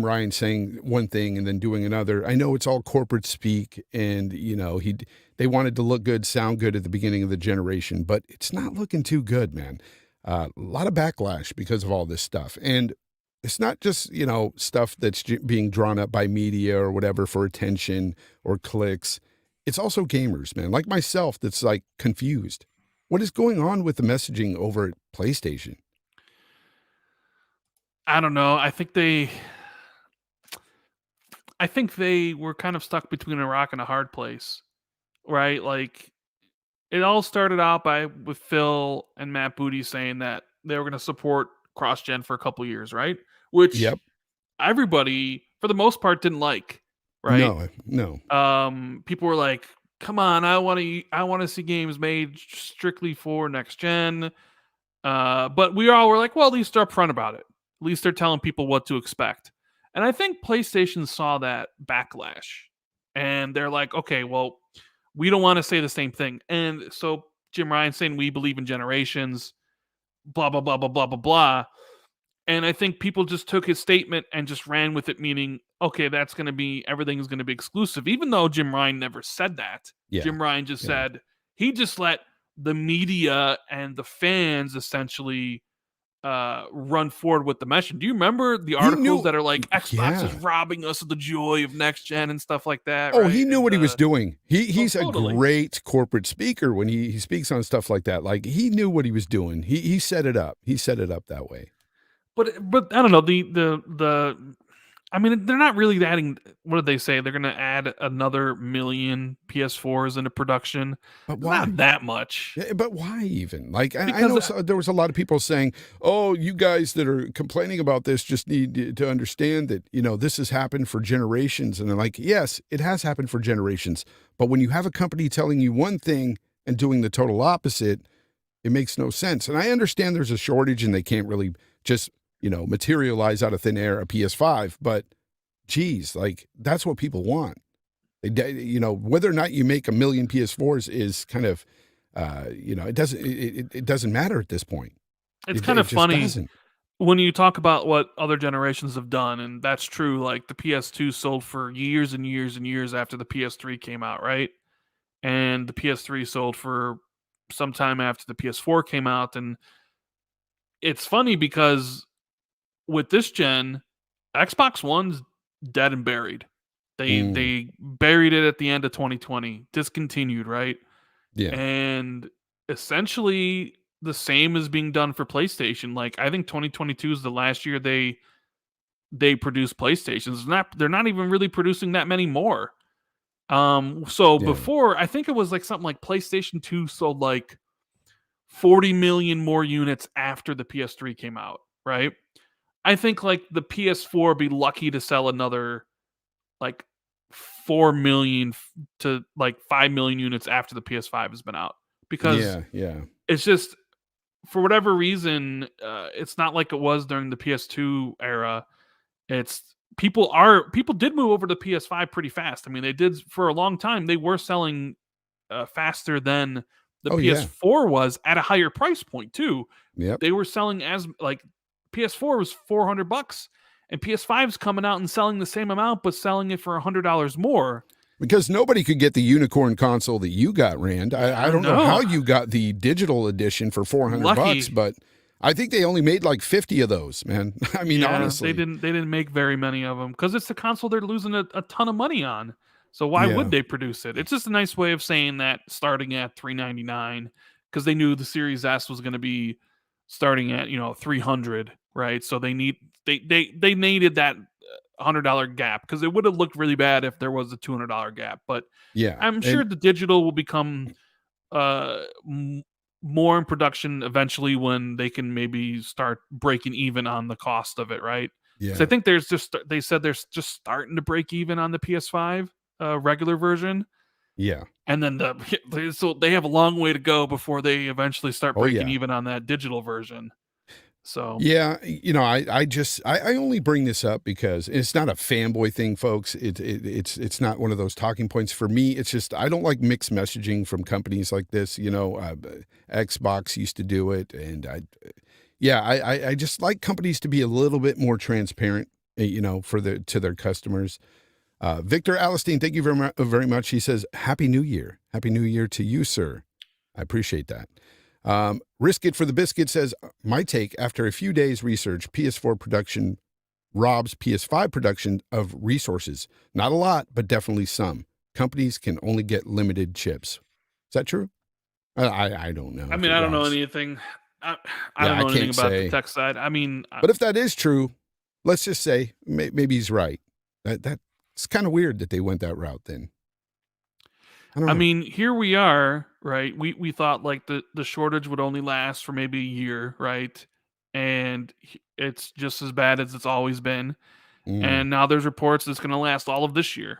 Ryan saying one thing and then doing another. I know it's all corporate speak, and they wanted to look good, sound good at the beginning of the generation, but it's not looking too good, man. A lot of backlash because of all this stuff, and it's not just stuff that's being drawn up by media or whatever for attention or clicks. It's also gamers, man, like myself, that's like confused. What is going on with the messaging over at PlayStation? I don't know. I think they were kind of stuck between a rock and a hard place, right? Like it all started out with Phil and Matt Booty saying that they were going to support cross-gen for a couple years, right? Which everybody, for the most part, didn't like, right? No. People were like, "Come on, I want to see games made strictly for next gen." But we all were like, "Well, at least they're upfront about it. At least they're telling people what to expect." And I think PlayStation saw that backlash, and they're like, "Okay, well, we don't want to say the same thing." And so Jim Ryan saying we believe in generations, blah blah blah blah blah blah blah. And I think people just took his statement and just ran with it, meaning, okay, everything is going to be exclusive, even though Jim Ryan never said that. Yeah. Jim Ryan just said, he just let the media and the fans essentially run forward with the message. Do you remember the articles that are like, Xbox is robbing us of the joy of next gen and stuff like that? Oh, right? he knew what he was doing. He's totally. a great corporate speaker when he speaks on stuff like that. Like he knew what he was doing. He set it up. He set it up that way. But I don't know, I mean, they're not really adding. What did they say? They're going to add another 1 million PS4s into production. But why? Not that much. Yeah, but why even? Like, I know there was a lot of people saying, "Oh, you guys that are complaining about this just need to understand that this has happened for generations." And they're like, "Yes, it has happened for generations." But when you have a company telling you one thing and doing the total opposite, it makes no sense. And I understand there's a shortage and they can't really just materialize out of thin air a PS5, but geez, like that's what people want. You know, whether or not you make 1 million PS4s is kind of, you know, it doesn't matter at this point. It's It kind of just funny doesn't. when you talk about what other generations have done, and that's true. Like the PS2 sold for years and years and years after the PS3 came out, right? And the PS3 sold for some time after the PS4 came out. And it's funny because with this gen, Xbox One's dead and buried. They buried it at the end of 2020, discontinued, right? Yeah. And essentially the same is being done for PlayStation. Like I think 2022 is the last year they produced PlayStations. They're not even really producing that many more. So Yeah. before, I think it was like something like PlayStation 2 sold like 40 million more units after the PS3 came out, right? I think like the PS4 would be lucky to sell another like 4 million to like 5 million units after the PS5 has been out, because Yeah. it's just, for whatever reason, it's not like it was during the PS2 era. It's people did move over to PS5 pretty fast. I mean, they did for a long time. They were selling faster than the Oh, yeah. PS4 was at a higher price point too. Yep. They were selling as like PS4 was $400, and PS5's coming out and selling the same amount, but selling it for $100 more. Because nobody could get the unicorn console that you got, Rand. I don't know how you got the digital edition for $400, but I think they only made like 50 of those, man. I mean, honestly, they didn't make very many of them because it's the console they're losing a ton of money on. So why would they produce it? It's just a nice way of saying that, starting at $399, because they knew the Series S was going to be starting at, you know, $300, right? So they needed that $100 gap, because it would have looked really bad if there was a $200 gap. But yeah, I'm sure the digital will become more in production eventually when they can maybe start breaking even on the cost of it, right? Yeah. So I think they said they're just starting to break even on the PS5 regular version. Yeah. And then so they have a long way to go before they eventually start breaking even on that digital version. So yeah, you know, I only bring this up because it's not a fanboy thing, folks. It's not one of those talking points for me. It's just I don't like mixed messaging from companies like this. You know, Xbox used to do it, and I just like companies to be a little bit more transparent. You know, to their customers. Victor Alistine, thank you very much. He says, Happy New Year. Happy New Year to you, sir. I appreciate that. Risk It for the Biscuit says, my take, after a few days research, PS4 production robs PS5 production of resources. Not a lot, but definitely some. Companies can only get limited chips. Is that true? I don't know. I mean, I don't know anything. I don't know anything about the tech side. I mean, but if that is true, let's just say maybe he's right. It's kind of weird that they went that route then. I mean, here we are, right? We thought like the shortage would only last for maybe a year, right? And it's just as bad as it's always been. And now there's reports it's going to last all of this year,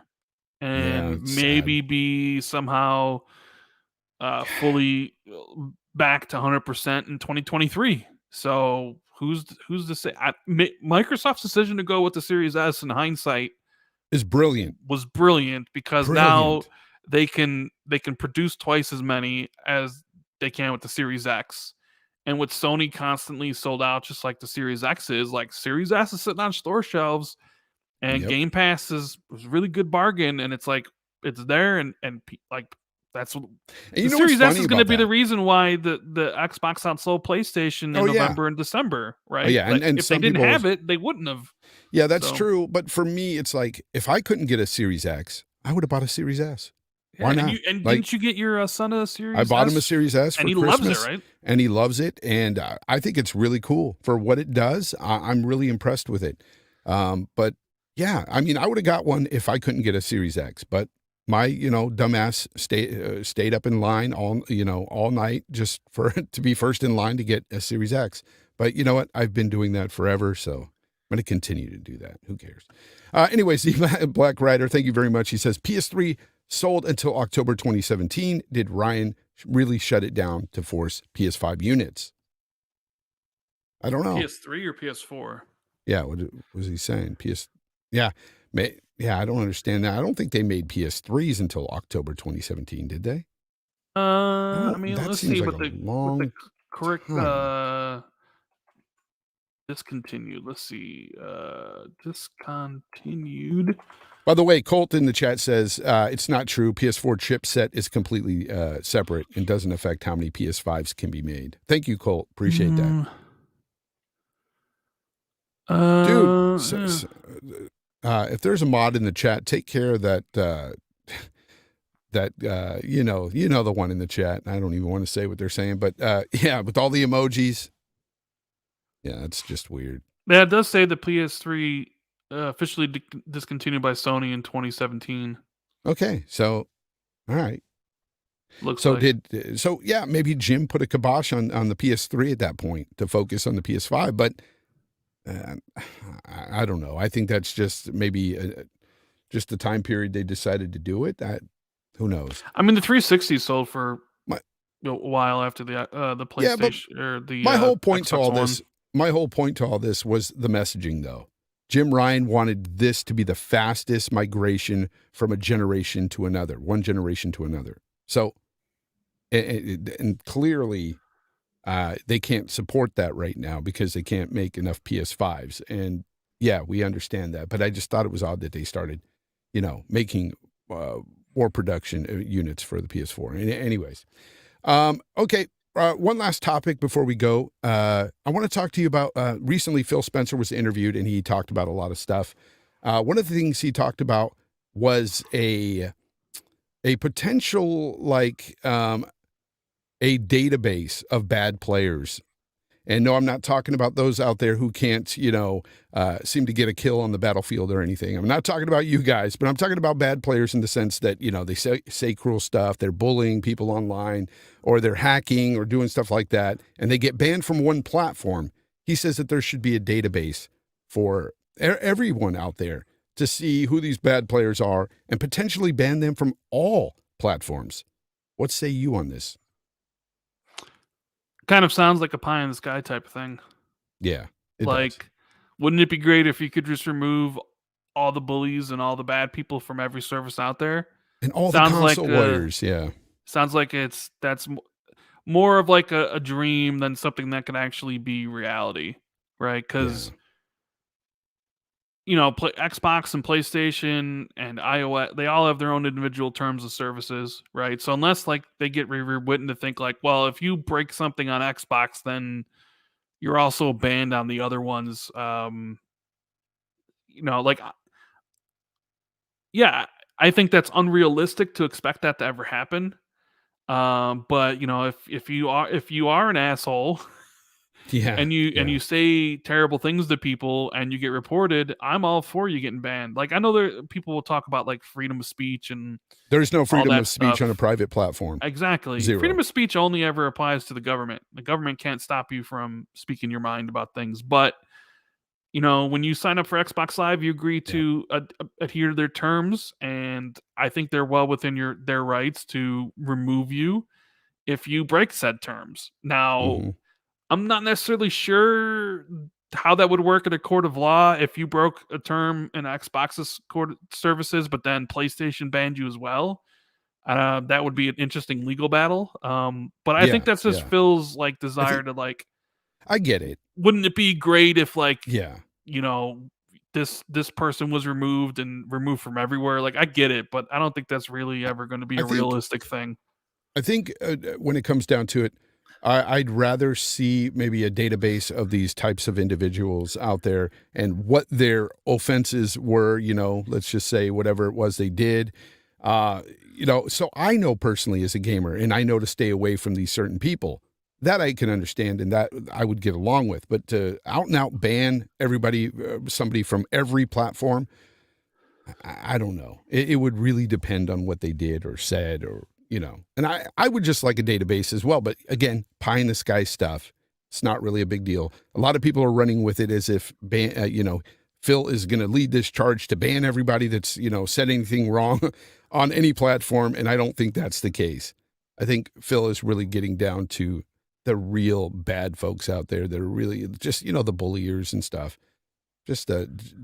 and maybe be somehow fully back to 100% in 2023. So who's to say? Microsoft's decision to go with the Series S in hindsight is brilliant. Was brilliant because now they can produce twice as many as they can with the Series X. And with Sony constantly sold out, just like the Series X is, like Series S is sitting on store shelves, and Game Pass was a really good bargain, and it's like it's there, and like that's what the Series S is going to be the reason why the Xbox outsold PlayStation in November and December, right? Oh, yeah, like, and if they didn't have it, they wouldn't have. Yeah, that's true. But for me, it's like if I couldn't get a Series X, I would have bought a Series S. Why not? And didn't you get your son a Series S? I bought him a Series S for Christmas. And he loves it, right? And he loves it. And I think it's really cool for what it does. I'm really impressed with it. But yeah, I mean, I would have got one if I couldn't get a Series X. But my, dumbass stayed up in line all night just to be first in line to get a Series X. But you know what? I've been doing that forever, so I'm going to continue to do that. Who cares? Anyways, Black Rider, thank you very much. He says, PS3 sold until October 2017. Did Ryan really shut it down to force PS5 units? I don't know. PS3 or PS4? Yeah, what was he saying? Yeah, Yeah, I don't understand that. I don't think they made PS3s until October 2017, did they? I mean, That let's seems see like what a the long correct time. discontinued. Let's see. Discontinued. By the way, Colt in the chat says it's not true. PS4 chipset is completely separate and doesn't affect how many PS5s can be made. Thank you, Colt. Appreciate that. Dude, if there's a mod in the chat, take care of that. You know the one in the chat. I don't even want to say what they're saying, but yeah, with all the emojis. Yeah, it's just weird. Yeah, it does say the PS3 officially discontinued by Sony in 2017. Okay, so all right. Looks So like. yeah, maybe Jim put a kibosh on the PS3 at that point to focus on the PS5, but I don't know. I think that's just maybe just the time period they decided to do it. Who knows? I mean, the 360 sold for a while after the PlayStation or the my whole point Xbox to all One. this. My whole point to all this was the messaging, though. Jim Ryan wanted this to be the fastest migration from one generation to another. So, and clearly, they can't support that right now because they can't make enough PS5s. And yeah, we understand that. But I just thought it was odd that they started, making more production units for the PS4. Anyways, okay. One last topic before we go. I want to talk to you about recently Phil Spencer was interviewed and he talked about a lot of stuff. One of the things he talked about was a potential a database of bad players. And no, I'm not talking about those out there who can't, seem to get a kill on the battlefield or anything. I'm not talking about you guys, but I'm talking about bad players in the sense that, they say cruel stuff. They're bullying people online or they're hacking or doing stuff like that. And they get banned from one platform. He says that there should be a database for everyone out there to see who these bad players are and potentially ban them from all platforms. What say you on this? Kind of sounds like a pie in the sky type of thing. Yeah. Does. Wouldn't it be great if you could just remove all the bullies and all the bad people from every service out there? And all the console warriors, yeah. Sounds like that's more of like a dream than something that can actually be reality, right? Because Xbox and PlayStation and iOS, they all have their own individual terms of services, right? So unless they get rewritten to think well, if you break something on Xbox, then you're also banned on the other ones. Yeah, I think that's unrealistic to expect that to ever happen. But if you are an asshole, and you say terrible things to people and you get reported, I'm all for you getting banned. I know people will talk about freedom of speech and there's no freedom of speech stuff on a private platform. Exactly. Zero. Freedom of speech only ever applies to the government. The government can't stop you from speaking your mind about things. But when you sign up for Xbox Live, you agree to adhere to their terms, and I think they're well within their rights to remove you if you break said terms. Now, I'm not necessarily sure how that would work in a court of law if you broke a term in Xbox's court services, but then PlayStation banned you as well. That would be an interesting legal battle. But I think that's just Phil's desire to I get it. Wouldn't it be great if this person was removed from everywhere? I get it, but I don't think that's really ever going to be a realistic thing. I think when it comes down to it, I'd rather see maybe a database of these types of individuals out there and what their offenses were, let's just say whatever it was they did. So I know personally as a gamer, and I know to stay away from these certain people. That I can understand and that I would get along with. But to out and out ban somebody from every platform, I don't know. It would really depend on what they did or said and I would just like a database as well. But again, pie in the sky stuff. It's not really a big deal. A lot of people are running with it as if, Phil is going to lead this charge to ban everybody that's, said anything wrong on any platform. And I don't think that's the case. I think Phil is really getting down to the real bad folks out there that are really just, the bulliers and stuff. just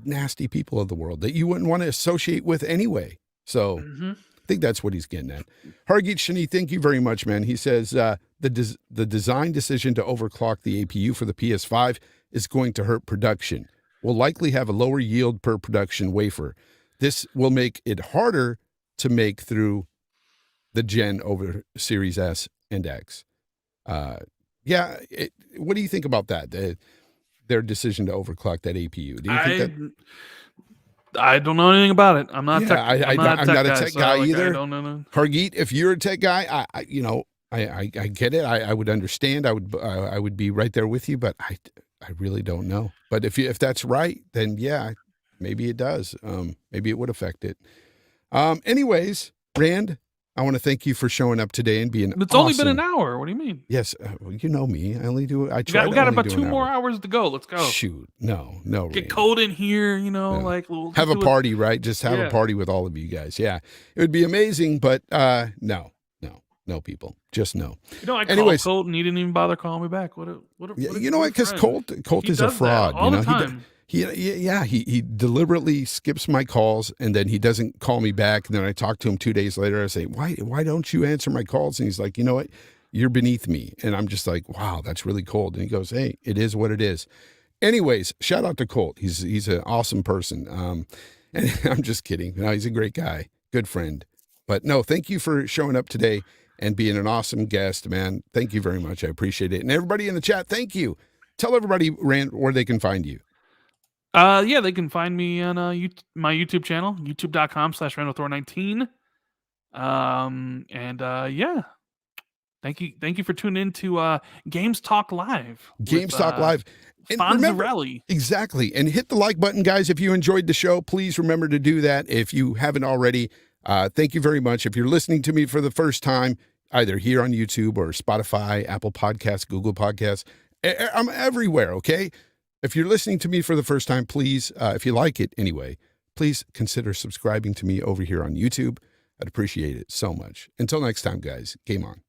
nasty people of the world that you wouldn't want to associate with anyway. So I think that's what he's getting at. Hargeet Shani, thank you very much, man. He says the design decision to overclock the APU for the PS5 is going to hurt production. Will likely have a lower yield per production wafer. This will make it harder to make through the gen over Series S and X. What do you think about that? Their decision to overclock that APU. Do you think I don't know anything about it. I'm not I'm not a tech guy either. I don't know. Hargeet, if you're a tech guy, I get it. I would understand. I would be right there with you, but I really don't know. But if that's right, then yeah, maybe it does. Maybe it would affect it. Anyways, Rand, I want to thank you for showing up today and being It's awesome. only been an hour. What do you mean? Yes. Well, you know me. I only do it. We got about 2 more hours to go. Let's go. Shoot. No. Get Rand. cold in here, like we'll have a party, right? Just have a party with all of you guys. Yeah. It would be amazing, but no, people. Just no. I called Colt and he didn't even bother calling me back. What you know what? Because Colt is a fraud. All the time. He deliberately skips my calls and then he doesn't call me back. And then I talk to him 2 days later. I say, why don't you answer my calls? And he's like, you know what? You're beneath me. And I'm just like, wow, that's really cold. And he goes, hey, it is what it is. Anyways, shout out to Colt. He's an awesome person. And I'm just kidding. No, he's a great guy. Good friend. But no, thank you for showing up today and being an awesome guest, man. Thank you very much. I appreciate it. And everybody in the chat, thank you. Tell everybody, Rand, where they can find you. They can find me on my YouTube channel, youtube.com/RandalThor19. Thank you for tuning in to Games Talk Live. Games Talk Live. And Fonz. Exactly. And hit the like button, guys. If you enjoyed the show, please remember to do that. If you haven't already, thank you very much. If you're listening to me for the first time, either here on YouTube or Spotify, Apple Podcasts, Google Podcasts, I'm everywhere, okay? If you're listening to me for the first time, please, if you like it anyway, please consider subscribing to me over here on YouTube. I'd appreciate it so much. Until next time, guys, game on.